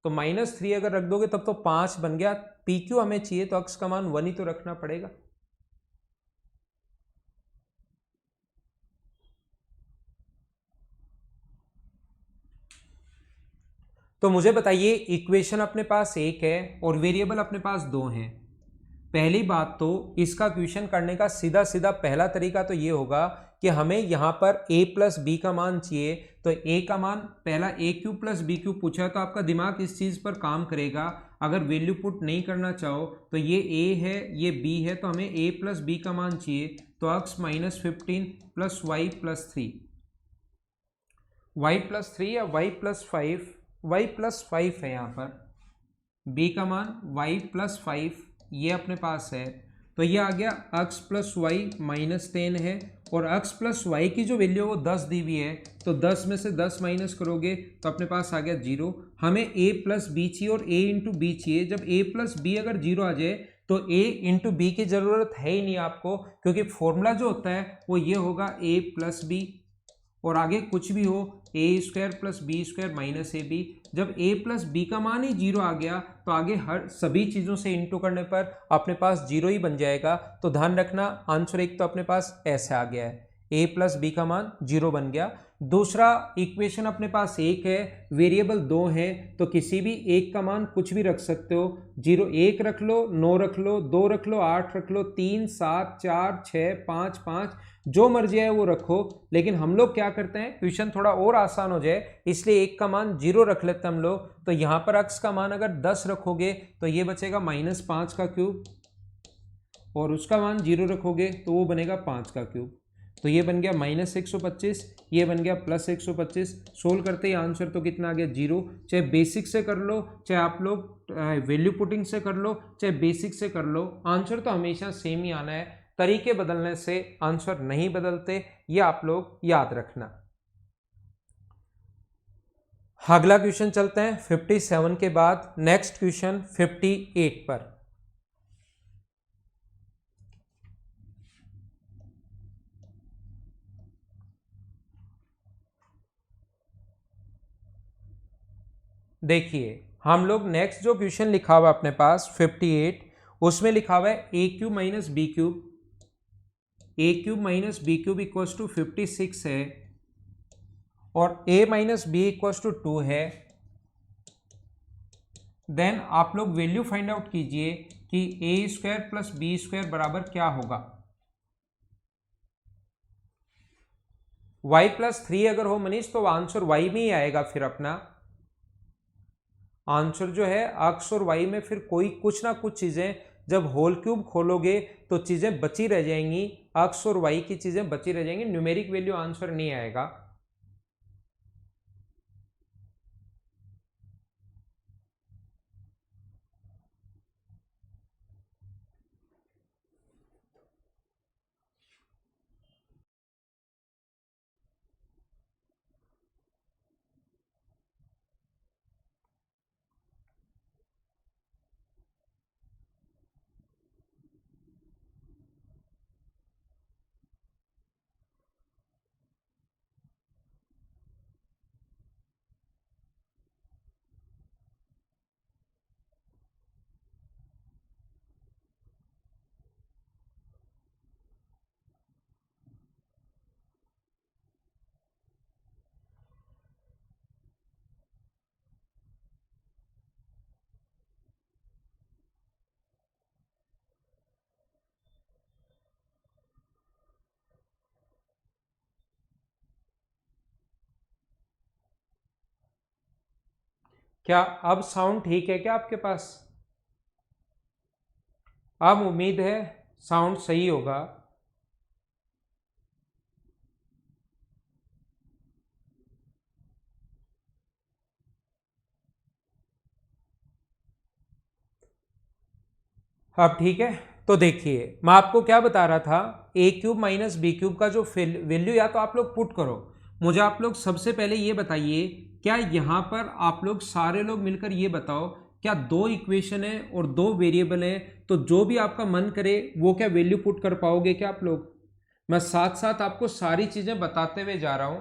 तो -3 अगर रख दोगे तब तो 5 बन गया, पी क्यू हमें चाहिए तो अक्स का मान 1 ही तो रखना पड़ेगा। तो मुझे बताइए इक्वेशन अपने पास एक है और वेरिएबल अपने पास 2 हैं। पहली बात तो इसका क्वेश्चन करने का सीधा सीधा पहला तरीका तो ये होगा कि हमें यहाँ पर a प्लस बी का मान चाहिए। तो a का मान पहला ए क्यू प्लस बी क्यू पूछा है तो आपका दिमाग इस चीज़ पर काम करेगा। अगर वैल्यू पुट नहीं करना चाहो तो ये a है ये b है तो हमें a प्लस बी का मान चाहिए। तो x minus 15 plus y plus 3, y plus 3 या वाई प्लस 5, वाई प्लस 5 है यहाँ पर, b का मान y प्लस 5 ये अपने पास है। तो ये आ गया x प्लस वाई माइनस 10 है और x प्लस वाई की जो वैल्यू है वो 10 दी हुई है। तो 10 में से 10 माइनस करोगे तो अपने पास आ गया 0। हमें a प्लस बी चाहिए और a इंटू बी चाहिए। जब a प्लस बी अगर 0 आ जाए तो a इंटू बी की ज़रूरत है ही नहीं आपको, क्योंकि फॉर्मूला जो होता है वो ये होगा a प्लस बी और आगे कुछ भी हो a square plus b square minus a b. जब a प्लस बी का मान ही 0 आ गया तो आगे हर सभी चीज़ों से इंटू करने पर अपने पास 0 ही बन जाएगा। तो ध्यान रखना आंसर एक तो अपने पास ऐसे आ गया है, a प्लस बी का मान 0 बन गया। दूसरा इक्वेशन अपने पास एक है, वेरिएबल 2 हैं तो किसी भी एक का मान कुछ भी रख सकते हो। 0 1 रख लो, 9 रख लो, 2 रख लो, 8 रख लो, 3 7 4 6 5 5 जो मर्जी है वो रखो। लेकिन हम लोग क्या करते हैं क्वेश्चन थोड़ा और आसान हो जाए इसलिए एक का मान 0 रख लेते हैं हम लोग। तो यहाँ पर x का मान अगर 10 रखोगे तो ये बचेगा -5 का क्यूब और उसका मान 0 रखोगे तो वो बनेगा 5 का क्यूब। तो ये बन गया -125, ये बन गया +125। सोल्व करते ही आंसर तो कितना आ गया 0। चाहे बेसिक से कर लो, चाहे आप लोग वैल्यू पुटिंग से कर लो, चाहे बेसिक से कर लो, आंसर तो हमेशा सेम ही आना है। तरीके बदलने से आंसर नहीं बदलते, ये आप लोग याद रखना। अगला क्वेश्चन चलते हैं 57 के बाद नेक्स्ट क्वेश्चन 58 पर। देखिए हम लोग नेक्स्ट जो क्वेश्चन लिखा हुआ है अपने पास 58, उसमें लिखा हुआ है a cube minus b cube, a cube minus b cube equals to 56 है और a minus b equals to 2 है। देन आप लोग वैल्यू फाइंड आउट कीजिए कि ए स्क्वायर प्लस बी स्क्वायर बराबर क्या होगा। y प्लस 3 अगर हो मनीष तो आंसर y में ही आएगा फिर अपना। आंसर जो है एक्स और वाई में फिर कोई कुछ ना कुछ चीज़ें जब होल क्यूब खोलोगे तो चीज़ें बची रह जाएंगी, एक्स और वाई की चीज़ें बची रह जाएंगी, न्यूमेरिक वैल्यू आंसर नहीं आएगा। क्या अब साउंड ठीक है क्या आपके पास? अब उम्मीद है साउंड सही होगा। अब ठीक है। तो देखिए मैं आपको क्या बता रहा था, ए क्यूब माइनस बी क्यूब का जो वैल्यू या तो आप लोग पुट करो। मुझे आप लोग सबसे पहले ये बताइए, क्या यहाँ पर आप लोग सारे लोग मिलकर ये बताओ, क्या दो इक्वेशन है और दो वेरिएबल है, तो जो भी आपका मन करे वो क्या वैल्यू पुट कर पाओगे क्या आप लोग? मैं साथ साथ आपको सारी चीजें बताते हुए जा रहा हूं।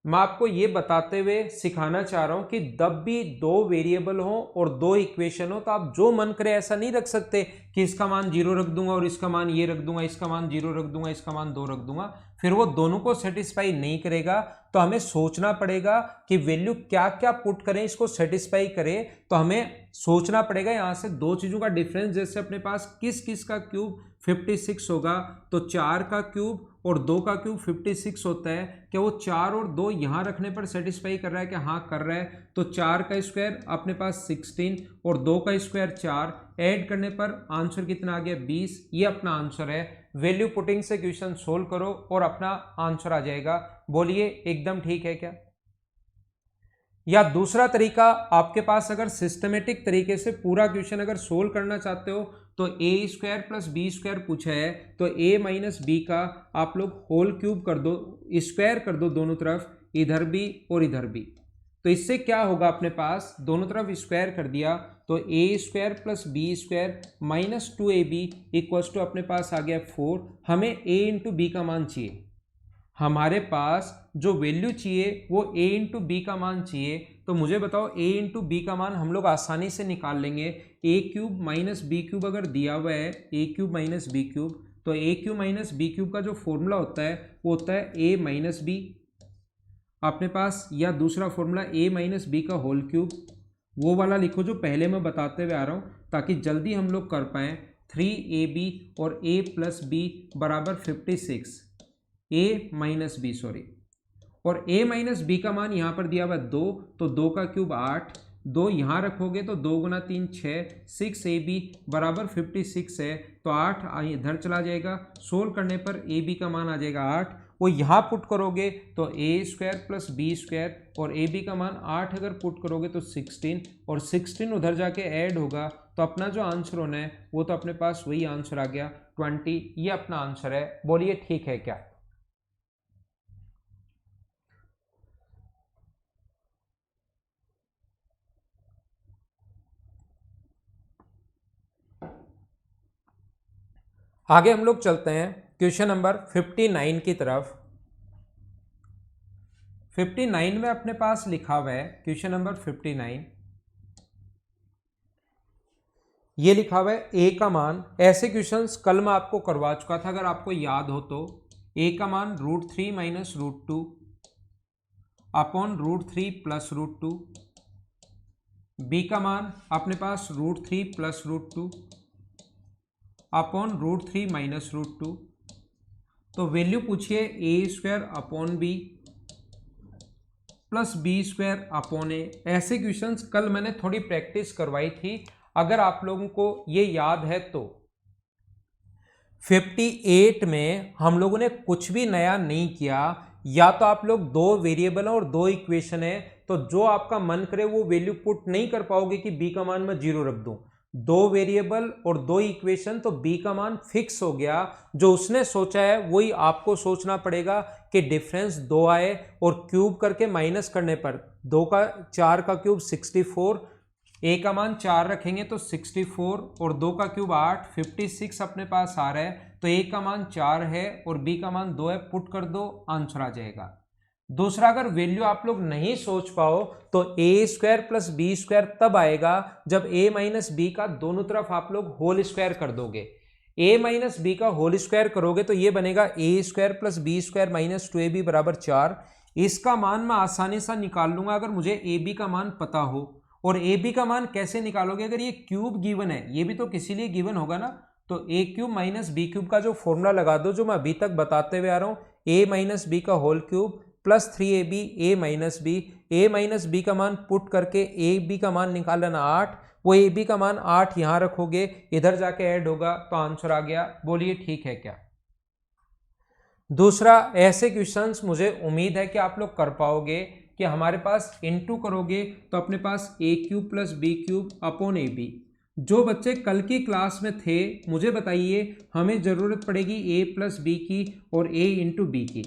मैं आपको ये बताते हुए सिखाना चाह रहा हूं कि जब भी दो वेरिएबल हो और दो इक्वेशन हो तो आप जो मन करे ऐसा नहीं रख सकते कि इसका मान 0 रख दूंगा और इसका मान ये रख दूंगा, इसका मान 0 रख दूंगा, इसका मान 2 रख दूंगा, फिर वो दोनों को सेटिस्फाई नहीं करेगा। तो हमें सोचना पड़ेगा कि वैल्यू क्या क्या पुट करें इसको सेटिस्फाई करे। तो हमें सोचना पड़ेगा यहां से दो चीजों का डिफरेंस, जैसे अपने पास किस किस का क्यूब 56 होगा, तो 4 का क्यूब और 2 का क्यूब 56 होता है। क्या वो 4 और 2 यहां रखने पर सेटिस्फाई कर रहा है? क्या हाँ कर रहा है। तो 4 का स्क्वायर अपने पास 16 और 2 का स्क्वायर 4, ऐड करने पर आंसर कितना आ गया 20। ये अपना आंसर है। वैल्यू पुटिंग से क्वेश्चन सोल्व करो और अपना आंसर आ जाएगा। बोलिए एकदम ठीक है क्या? या दूसरा तरीका, आपके पास अगर सिस्टमेटिक तरीके से पूरा क्वेश्चन अगर सोल्व करना चाहते हो तो a square plus b square पूछा है, तो ए माइनस बी का आप लोग होल क्यूब कर दो, स्क्वायर कर दो दोनों तरफ, इधर भी और इधर भी। तो इससे क्या होगा, अपने पास दोनों तरफ स्क्वायर कर दिया तो a square plus b square minus 2ab equals to अपने पास आ गया 4। हमें ए इंटू बी का मान चाहिए, हमारे पास जो वैल्यू चाहिए वो a इंटू बी का मान चाहिए। तो मुझे बताओ a इंटू बी का मान हम लोग आसानी से निकाल लेंगे। ए क्यूब माइनस बी क्यूब अगर दिया हुआ है a cube minus b cube, तो ए क्यूब माइनस बी क्यूब का जो फॉर्मूला होता है वो होता है ए माइनस बी अपने पास, या दूसरा फॉर्मूला ए माइनस बी का होल क्यूब, वो वाला लिखो जो पहले मैं बताते हुए आ रहा हूँ ताकि जल्दी हम लोग कर पाएँ। 3ab और a प्लस बी बराबर 56, ए माइनस बी सॉरी, और a माइनस बी का मान यहाँ पर दिया हुआ 2, तो 2 का क्यूब 8, 2 यहाँ रखोगे तो 2 गुना 3 6, 6ab बराबर 56 है, तो 8 इधर चला जाएगा। सोल्व करने पर ab का मान आ जाएगा 8, वो यहाँ पुट करोगे तो a square plus b square और ए बी का मान 8 अगर पुट करोगे तो 16, और 16 उधर जाके ऐड होगा तो अपना जो आंसर होना है वो तो अपने पास वही आंसर आ गया 20। ये अपना आंसर है। बोलिए ठीक है क्या? आगे हम लोग चलते हैं क्वेश्चन नंबर 59 की तरफ। 59 में अपने पास लिखा हुआ है, क्वेश्चन नंबर 59 ये लिखा हुआ है ए का मान, ऐसे क्वेश्चंस कल मैं आपको करवा चुका था अगर आपको याद हो तो। ए का मान √3 माइनस √2 अपॉन √3 प्लस √2, बी का मान अपने पास √3 प्लस √2 अपॉन √3 माइनस √2। तो वैल्यू पूछिए a square upon b plus b square upon a. ऐसे क्वेश्चंस कल मैंने थोड़ी प्रैक्टिस करवाई थी, अगर आप लोगों को ये याद है तो। 58 में हम लोगों ने कुछ भी नया नहीं किया, या तो आप लोग दो वेरिएबल और दो इक्वेशन है, तो जो आपका मन करे वो वैल्यू पुट नहीं कर पाओगे कि बी का मान मैं 0 रख दूं। दो वेरिएबल और दो इक्वेशन, तो बी का मान फिक्स हो गया। जो उसने सोचा है वही आपको सोचना पड़ेगा कि डिफरेंस 2 आए, और क्यूब करके माइनस करने पर 2 का 4 का क्यूब 64, ए का मान 4 रखेंगे तो 64 और 2 का क्यूब 8, 56 अपने पास आ रहा है। तो ए का मान 4 है और बी का मान 2 है, पुट कर दो, आंसर आ जाएगा। दूसरा, अगर वैल्यू आप लोग नहीं सोच पाओ तो a square plus b square तब आएगा जब ए माइनस बी का दोनों तरफ आप लोग होल स्क्वायर कर दोगे। ए माइनस बी का होल स्क्वायर करोगे तो ये बनेगा a square plus b square minus 2ab बराबर 4। इसका मान मैं आसानी से निकाल लूंगा अगर मुझे ए बी का मान पता हो। और ए बी का मान कैसे निकालोगे, अगर ये क्यूब गिवन है, ये भी तो किसी लिए गिवन होगा ना, तो ए क्यूब माइनस बी क्यूब का जो फॉर्मूला लगा दो, जो मैं अभी तक बताते हुए आ रहा हूं, ए माइनस बी का होल क्यूब प्लस 3ab ए माइनस बी का मान पुट करके ए बी का मान निकालना 8, वो ए बी का मान 8 यहां रखोगे, इधर जाके ऐड होगा तो आंसर आ गया। बोलिए ठीक है क्या? दूसरा, ऐसे क्वेश्चंस मुझे उम्मीद है कि आप लोग कर पाओगे कि हमारे पास इनटू करोगे तो अपने पास a cube plus b cube upon a b. जो बच्चे कल की क्लास में थे मुझे बताइए, हमें जरूरत पड़ेगी ए प्लस बी की और ए इंटू बी की।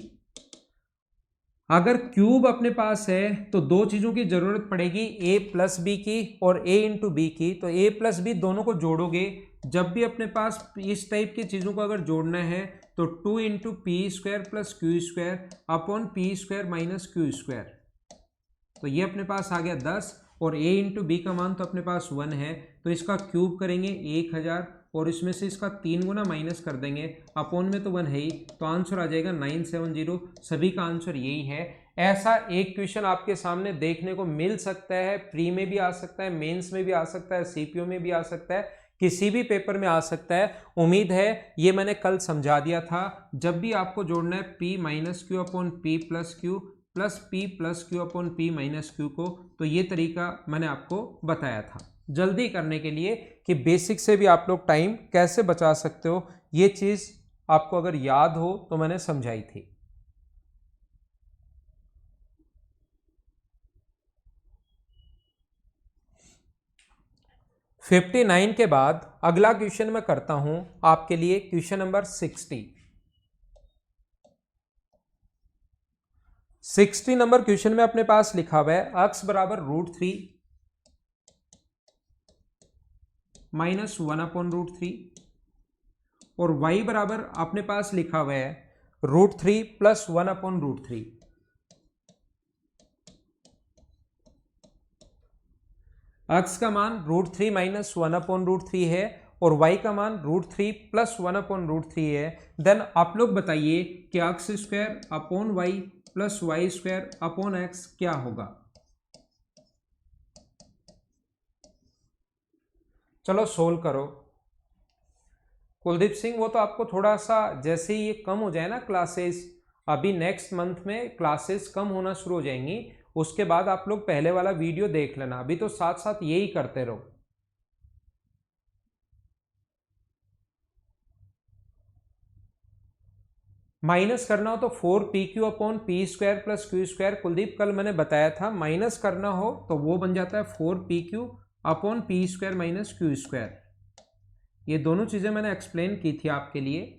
अगर क्यूब अपने पास है तो दो चीजों की जरूरत पड़ेगी, ए प्लस बी की और ए इंटू बी की। तो ए प्लस बी दोनों को जोड़ोगे, जब भी अपने पास इस टाइप की चीजों को अगर जोड़ना है तो 2 into P square plus Q square upon P square minus Q square. तो ये अपने पास आ गया 10, और a इंटू बी का मान तो अपने पास 1 है, तो इसका क्यूब करेंगे 1000 और इसमें से इसका 3 गुना माइनस कर देंगे, अपॉन में तो 1 है ही, तो आंसर आ जाएगा 970। सभी का आंसर यही है। ऐसा एक क्वेश्चन आपके सामने देखने को मिल सकता है, प्री में भी आ सकता है, मेंस में भी आ सकता है, सीपीओ में भी आ सकता है, किसी भी पेपर में आ सकता है। उम्मीद है ये मैंने कल समझा दिया था। जब भी आपको जोड़ना है p minus Q upon P plus Q plus P plus Q upon P minus Q को, तो ये तरीका मैंने आपको बताया था जल्दी करने के लिए कि बेसिक से भी आप लोग टाइम कैसे बचा सकते हो। ये चीज आपको अगर याद हो तो मैंने समझाई थी। फिफ्टी 59 के बाद अगला क्वेश्चन मैं करता हूं आपके लिए, क्वेश्चन नंबर 60 नंबर क्वेश्चन में अपने पास लिखा हुआ है x बराबर √3 माइनस 1 अपॉन √3 और y बराबर अपने पास लिखा हुआ है √3 प्लस 1 अपॉन √3। x का मान √3 माइनस 1 अपॉन √3 है और y का मान √3 प्लस 1 अपॉन √3 है। देन आप लोग बताइए कि x square upon y plus y square upon x क्या होगा। चलो सोल्व करो। कुलदीप सिंह, वो तो आपको थोड़ा सा जैसे ही ये कम हो जाए ना क्लासेस, अभी नेक्स्ट मंथ में क्लासेस कम होना शुरू हो जाएंगी, उसके बाद आप लोग पहले वाला वीडियो देख लेना। अभी तो साथ साथ यही करते रहो। माइनस करना हो तो 4pq upon P square plus Q square. Kuldeep कल मैंने बताया था, माइनस करना हो तो वो बन जाता है 4pq upon P square minus Q square. ये दोनों चीजें मैंने एक्सप्लेन की थी आपके लिए।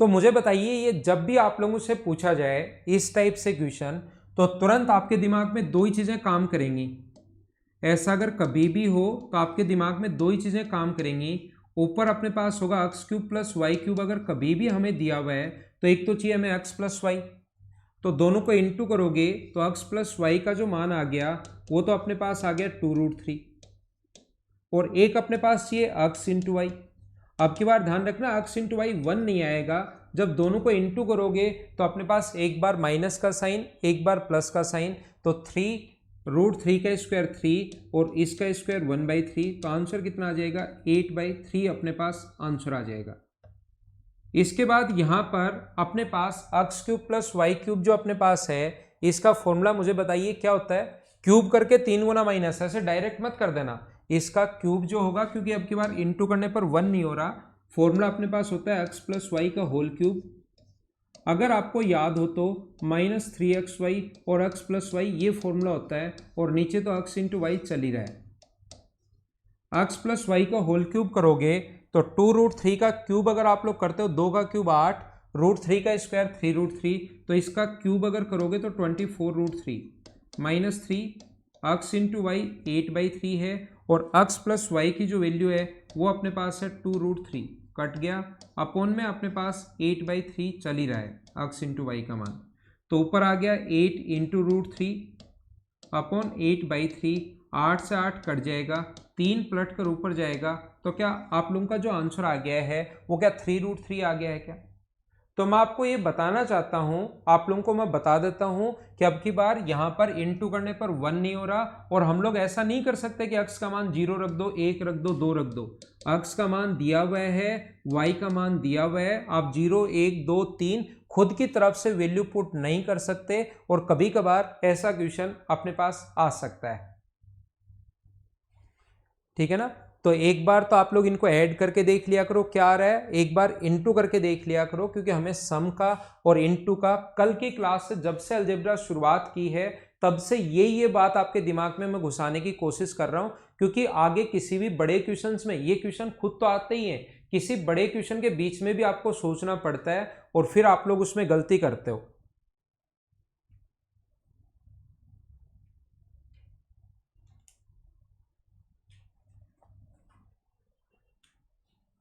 तो मुझे बताइए, ये जब भी आप लोगों से पूछा जाए इस टाइप से क्वेश्चन, तो तुरंत आपके दिमाग में दो ही चीजें काम करेंगी। ऐसा अगर कभी भी हो तो आपके दिमाग में दो ही चीजें काम करेंगी। ऊपर अपने पास होगा x cube plus y cube, अगर कभी भी हमें दिया हुआ है तो एक तो चाहिए हमें x प्लस वाई। तो दोनों को इंटू करोगे तो x प्लस वाई का जो मान आ गया वो तो अपने पास आ गया 2√3, और एक अपने पास चाहिए x इंटू वाई। अब की बार ध्यान रखना x इंटू वाई 1 नहीं आएगा, जब दोनों को इंटू करोगे तो अपने पास एक बार माइनस का साइन एक बार प्लस का साइन, तो 3√3 का स्क्वायर 3 और इसका स्क्वायर 1/3, तो आंसर कितना आ जाएगा 8/3 अपने पास आंसर आ जाएगा। इसके बाद यहाँ पर अपने पास x³ प्लस y³ जो अपने पास है इसका फॉर्मूला मुझे बताइए क्या होता है। क्यूब करके 3 गुना माइनस, ऐसे डायरेक्ट मत कर देना, इसका क्यूब जो होगा, क्योंकि अब की बार इंटू करने पर 1 नहीं हो रहा, फॉर्मूला अपने पास होता है x प्लस वाई का होल क्यूब। अगर आपको याद हो तो -3xy और x प्लस वाई ये फॉर्मूला होता है, और नीचे तो x इंटू वाई चल ही रहा है। x प्लस वाई का होल क्यूब करोगे तो 2√3 का क्यूब अगर आप लोग करते हो, 2 का क्यूब 8, √3 का स्क्वायर 3√3, तो इसका क्यूब अगर करोगे तो 24√3 -3 x इंटू वाई 8/3 है, और x प्लस वाई की जो वैल्यू है वो अपने पास है 2√3, कट गया, अपॉन में अपने पास 8/3 चल ही रहा है x इंटू वाई का मान, तो ऊपर आ गया 8 इंटू √3 अपॉन 8/3, 8 से 8 कट जाएगा, 3 पलट कर ऊपर जाएगा, तो क्या आप लोगों का जो आंसर आ गया है वो क्या 3√3 आ गया है क्या। तो मैं आपको ये बताना चाहता हूं, आप लोगों को मैं बता देता हूं कि अब की बार यहां पर इंटू करने पर 1 नहीं हो रहा, और हम लोग ऐसा नहीं कर सकते कि x का मान 0 रख दो, 1 रख दो, 2 रख दो। x का मान दिया हुआ है, y का मान दिया हुआ है, आप 0 1 2 3 खुद की तरफ से वैल्यू पुट नहीं कर सकते, और कभी कभार ऐसा क्वेश्चन अपने पास आ सकता है, ठीक है ना। तो एक बार तो आप लोग इनको ऐड करके देख लिया करो क्या आ रहा है, एक बार इनटू करके देख लिया करो, क्योंकि हमें सम का और इनटू का कल की क्लास से जब से अलजेब्रा शुरुआत की है तब से ये बात आपके दिमाग में मैं घुसाने की कोशिश कर रहा हूं, क्योंकि आगे किसी भी बड़े क्वेश्चंस में ये क्वेश्चन खुद तो आते ही हैं, किसी बड़े क्वेश्चन के बीच में भी आपको सोचना पड़ता है और फिर आप लोग उसमें गलती करते हो।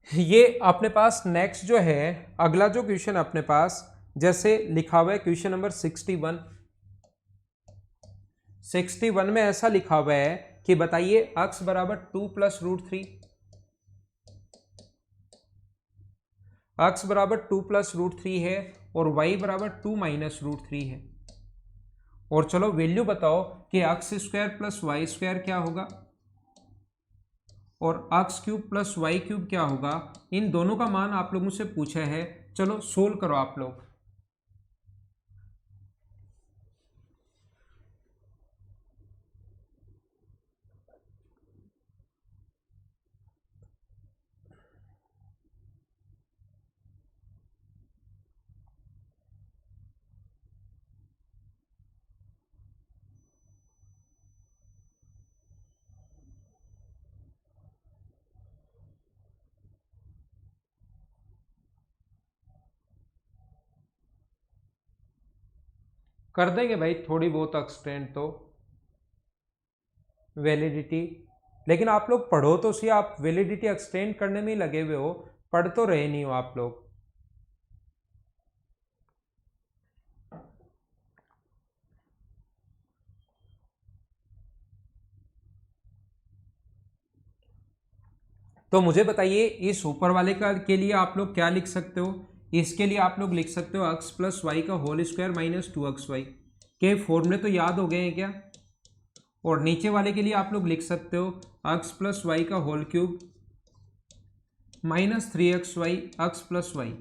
ये अपने पास नेक्स्ट जो है अगला जो क्वेश्चन अपने पास जैसे लिखा हुआ है क्वेश्चन नंबर 61 में ऐसा लिखा हुआ है कि बताइए x बराबर 2 प्लस √3, x बराबर 2 प्लस √3 है और y बराबर 2 माइनस √3 है, और चलो वैल्यू बताओ कि x² प्लस y² क्या होगा और x³ प्लस y³ क्या होगा। इन दोनों का मान आप लोगों से पूछा है, चलो सोल्व करो आप लोग। कर देंगे भाई थोड़ी बहुत एक्सटेंड तो वैलिडिटी, लेकिन आप लोग पढ़ो तो सही, आप वैलिडिटी एक्सटेंड करने में ही लगे हुए हो, पढ़ तो रहे नहीं हो आप लोग। तो मुझे बताइए इस ऊपर वाले का के लिए आप लोग क्या लिख सकते हो। इसके लिए आप लोग लिख सकते हो x प्लस वाई का होल स्क्वायर माइनस 2xy के फॉर्मूले तो याद हो गए हैं क्या। और नीचे वाले के लिए आप लोग लिख सकते हो x प्लस वाई का whole cube minus 3xy x plus y.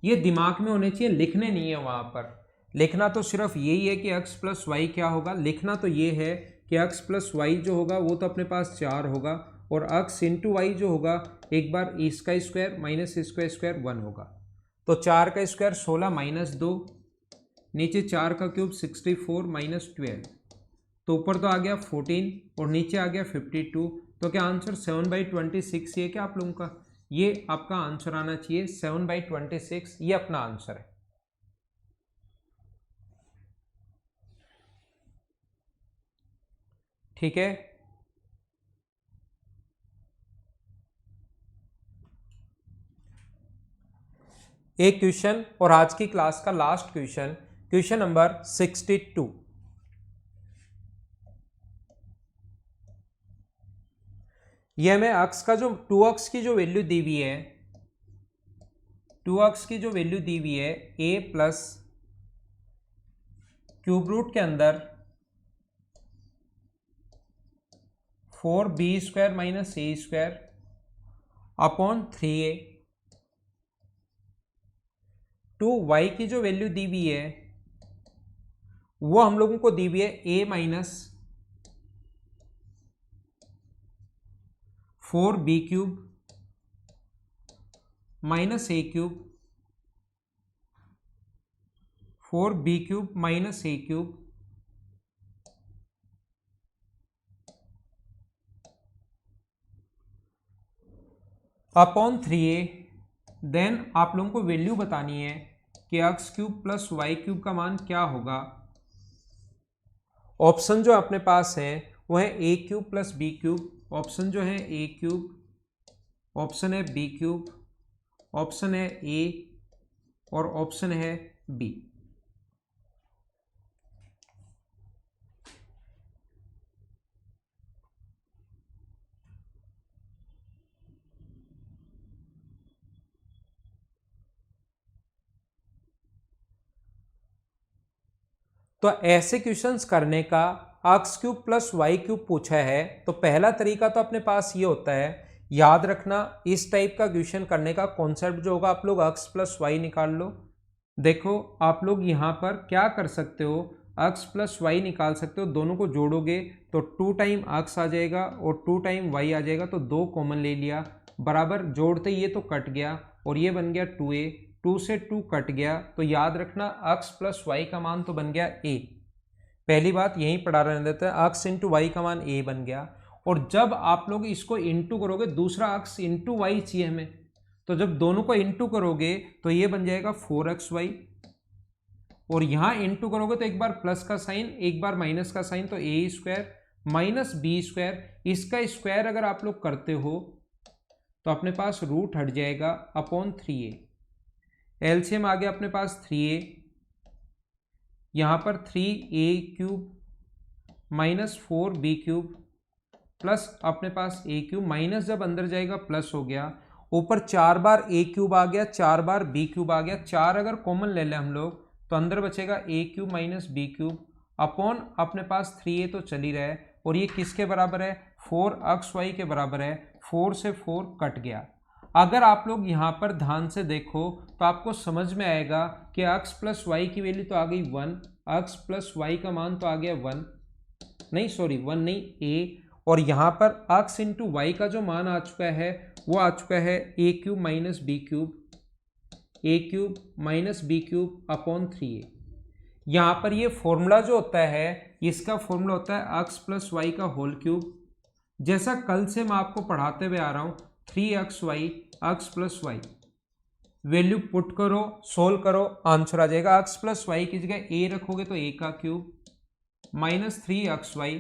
ये दिमाग में होने चाहिए, लिखने नहीं है वहां पर। लिखना तो सिर्फ यही है कि x प्लस वाई क्या होगा, लिखना तो ये है कि x प्लस वाई जो होगा वो तो अपने पास 4 होगा, और x इंटू वाई जो होगा एक बार इसका स्क्वायर माइनस इसका स्क्वायर 1 होगा, तो 4 का स्क्वायर 16 माइनस 2, नीचे 4 का क्यूब 64 माइनस 12, तो ऊपर तो आ गया 14 और नीचे आ गया 52, तो क्या आंसर 7/26 ये क्या आप लोगों का, ये आपका आंसर आना चाहिए 7/26, ये अपना आंसर है। ठीक है, एक क्वेश्चन और आज की क्लास का लास्ट क्वेश्चन क्वेश्चन नंबर 62। ये हमें अक्स का जो 2x की जो वैल्यू दी हुई है, 2x की जो वैल्यू दी हुई है a प्लस क्यूब रूट के अंदर 4b² minus a² upon 3a, 2y की जो वैल्यू दी हुई है वो हम लोगों को दी हुई है a minus 4b³ minus a³ 4b³ minus a³ upon 3a। Then आप लोगों को वैल्यू बतानी है कि x³ प्लस y³ का मान क्या होगा। ऑप्शन जो अपने पास है वो है a³ प्लस b³, ऑप्शन जो है a³, ऑप्शन है b³, ऑप्शन है a और ऑप्शन है b। तो ऐसे क्वेश्चंस करने का x³ प्लस y³ पूछा है तो पहला तरीका तो अपने पास ये होता है, याद रखना इस टाइप का क्वेश्चन करने का कॉन्सेप्ट जो होगा, आप लोग x प्लस y निकाल लो। देखो आप लोग यहाँ पर क्या कर सकते हो, x प्लस y निकाल सकते हो, दोनों को जोड़ोगे तो 2 टाइम x आ जाएगा और 2 टाइम y आ जाएगा, तो 2 कॉमन ले लिया, बराबर जोड़ते ये तो कट गया और ये बन गया 2a, 2 से 2 कट गया, तो याद रखना x प्लस y का मान तो बन गया a। पहली बात यहीं पढ़ा रहने देते हैं, x इंटू वाई का मान a बन गया। और जब आप लोग इसको इंटू करोगे, दूसरा x इंटू वाई चाहिए हमें, तो जब दोनों को इंटू करोगे तो ये बन जाएगा 4xy, और यहां इंटू करोगे तो एक बार प्लस का साइन एक बार माइनस का साइन, तो a² माइनस b², इसका स्क्वायर अगर आप लोग करते हो तो अपने पास रूट हट जाएगा अपॉन 3a। एलसीएम आ गया अपने पास 3a, यहाँ पर 3a³ माइनस 4b³ प्लस अपने पास a³ माइनस जब अंदर जाएगा प्लस हो गया, ऊपर 4 बार a³ आ गया, 4 बार b³ आ गया, 4 अगर कॉमन ले लें हम लोग तो अंदर बचेगा a³ माइनस b³ अपॉन अपने पास 3a तो चल ही रहा है, और ये किसके बराबर है, 4xy के बराबर है, 4 से 4 कट गया। अगर आप लोग यहाँ पर ध्यान से देखो तो आपको समझ में आएगा कि x प्लस वाई की वैल्यू तो आ गई 1, x प्लस वाई का मान तो आ गया 1 नहीं a, और यहाँ पर x इंटू वाई का जो मान आ चुका है वो आ चुका है a³ minus b³ minus b³ upon 3a। यहाँ पर ये फॉर्मूला जो होता है इसका फॉर्मूला होता है x प्लस वाई का होल क्यूब, जैसा कल से मैं आपको पढ़ाते हुए आ रहा हूँ, 3xy x plus y, value put करो सोल्व करो आंसर आ जाएगा। x प्लस वाई की जगह a रखोगे तो a का क्यूब माइनस 3xy,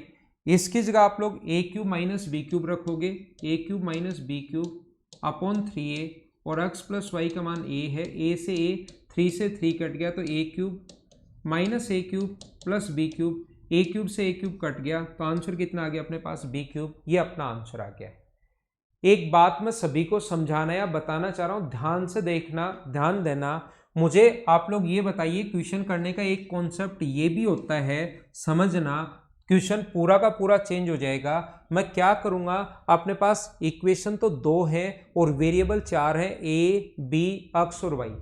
इसकी जगह आप लोग a³ माइनस b³ रखोगे, a³ minus b³ upon 3a, और x प्लस वाई का मान a है, a से a 3 से 3 कट गया तो a³ minus a³ plus b³ a³ से a³ कट गया, तो आंसर कितना आ गया अपने पास b³, ये अपना आंसर आ गया। एक बात मैं सभी को समझाना या बताना चाह रहा हूं, ध्यान से देखना, ध्यान देना। मुझे आप लोग ये बताइए, क्वेश्चन करने का एक कॉन्सेप्ट ये भी होता है, समझना, क्वेश्चन पूरा का पूरा चेंज हो जाएगा। मैं क्या करूंगा, अपने पास इक्वेशन तो 2 है और वेरिएबल 4 है, a b x और y।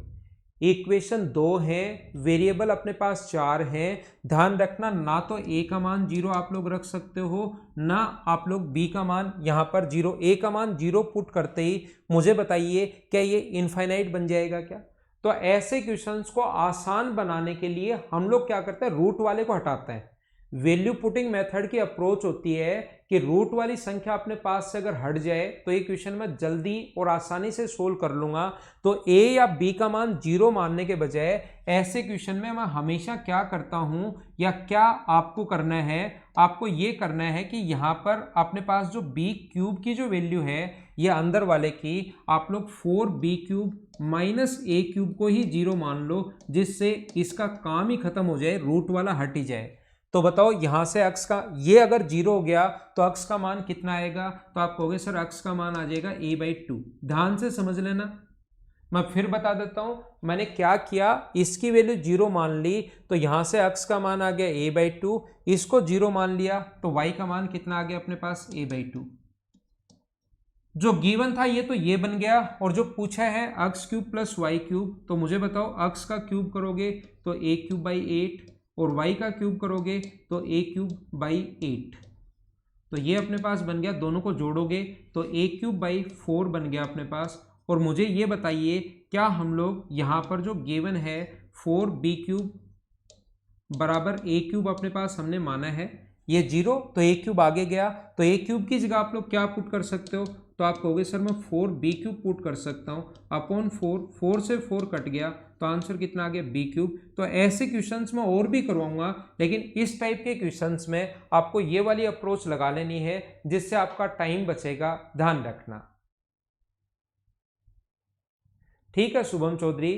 इक्वेशन 2 है, वेरिएबल अपने पास 4 है, ध्यान रखना ना तो a का मान 0 आप लोग रख सकते हो, ना आप लोग b का मान यहाँ पर 0, a का मान 0 पुट करते ही मुझे बताइए क्या ये इनफाइनाइट बन जाएगा क्या। तो ऐसे क्वेश्चंस को आसान बनाने के लिए हम लोग क्या करते हैं, रूट वाले को हटाते हैं। वैल्यू पुटिंग मेथड की अप्रोच होती है कि रूट वाली संख्या अपने पास से अगर हट जाए तो ये क्वेश्चन मैं जल्दी और आसानी से सोल्व कर लूंगा। तो ए या बी का मान 0 मानने के बजाय ऐसे क्वेश्चन में मैं हमेशा क्या करता हूं, या क्या आपको करना है, आपको ये करना है कि यहां पर अपने पास जो बी क्यूब की जो वैल्यू है ये अंदर वाले की, आप लोग 4b क्यूब माइनस ए क्यूब को ही 0 मान लो, जिससे इसका काम ही खत्म हो जाए, रूट वाला हट ही जाए। तो बताओ यहां से अक्स का ये अगर 0 हो गया तो अक्स का मान कितना आएगा, तो आप कहोगे सर अक्स का मान आ जाएगा a/2। ध्यान से समझ लेना, मैं फिर बता देता हूं मैंने क्या किया। इसकी वैल्यू 0 मान ली तो यहां से अक्स का मान आ गया a/2, इसको 0 मान लिया तो y का मान कितना आ गया अपने पास a/2। जो गिवन था ये तो ये बन गया, और जो पूछा है x cube plus y cube, तो मुझे बताओ अक्स का क्यूब करोगे तो a³/8 और y का क्यूब करोगे तो a³/8। तो ये अपने पास बन गया, दोनों को जोड़ोगे तो a³/4 बन गया अपने पास। और मुझे ये बताइए क्या हम लोग यहाँ पर जो गिवन है 4b³ बराबर a³ अपने पास हमने माना है, ये 0 तो a³ आगे गया, तो a³ की जगह आप लोग क्या पुट कर सकते हो, तो आप कहोगे सर मैं 4b³ पुट कर सकता हूँ अपॉन 4 से 4 कट गया तो आंसर कितना आ गया b³। तो ऐसे क्वेश्चंस में और भी करवाऊंगा, लेकिन इस टाइप के क्वेश्चंस में आपको ये वाली अप्रोच लगा लेनी है जिससे आपका टाइम बचेगा, ध्यान रखना। ठीक है शुभम चौधरी,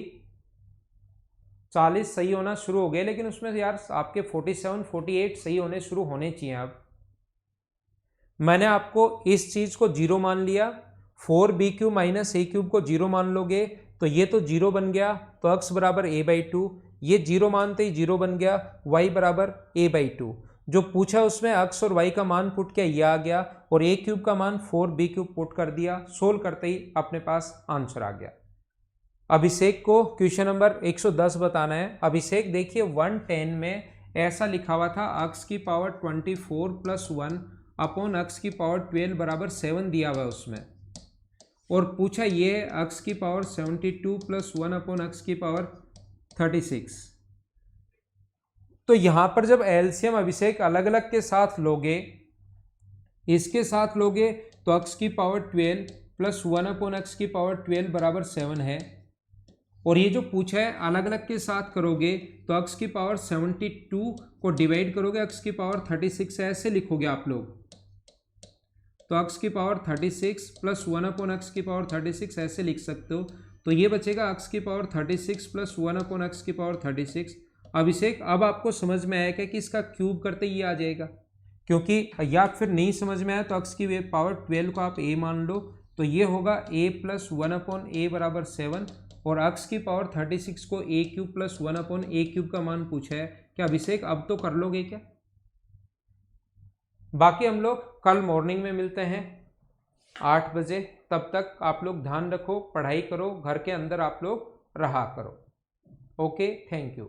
40 सही होना शुरू हो गए, लेकिन उसमें यार आपके 47 48 सही होने शुरू होने चाहिए। अब मैंने आपको इस चीज को 0 मान लिया, 4b³ माइनस a³ को 0 मान लोगे तो ये तो 0 बन गया, तो अक्स बराबर a/2, ये 0 मानते ही 0 बन गया, y बराबर a/2। जो पूछा उसमें अक्स और y का मान पुट किया, ये आ गया, और a³ का मान 4b³ पुट कर दिया, सोल्व करते ही अपने पास आंसर आ गया। अभिषेक को क्वेश्चन नंबर 110 बताना है। अभिषेक देखिए 110 में ऐसा लिखा हुआ था अक्स की पावर 24 + 1 अपॉन अक्स की पावर 12 बराबर 7 दिया हुआ है उसमें, और पूछा ये अक्स की पावर 72 + 1 अपॉन अक्स की पावर 36। तो यहां पर जब एलसीएम अभिषेक अलग अलग के साथ लोगे, इसके साथ लोगे तो अक्स की पावर 12 + 1 अपॉन अक्स की पावर 12 बराबर 7 है, और ये जो पूछा है अलग अलग के साथ करोगे तो अक्स की पावर 72 को डिवाइड करोगे अक्स की पावर 36 से, ऐसे लिखोगे आप लोग। तो अक्स की पावर 36 + 1 अपॉन अक्स की पावर 36 ऐसे लिख सकते हो। तो ये बचेगा अक्स की पावर 36 + 1 अपॉन अक्स की पावर 36। अभिषेक अब आपको समझ में आया क्या कि इसका क्यूब करते ही आ जाएगा, क्योंकि या फिर नहीं समझ में आया तो अक्स की पावर 12 को आप a मान लो, तो ये होगा a + 1 अपॉन a बराबर 7, और अक्स की पावर 36 को a³ + 1 अपॉन a³ का मान पूछा है। क्या अभिषेक अब तो कर लोगे क्या? बाकी हम लोग कल मॉर्निंग में मिलते हैं 8 बजे, तब तक आप लोग ध्यान रखो, पढ़ाई करो, घर के अंदर आप लोग रहा करो। Okay, thank you.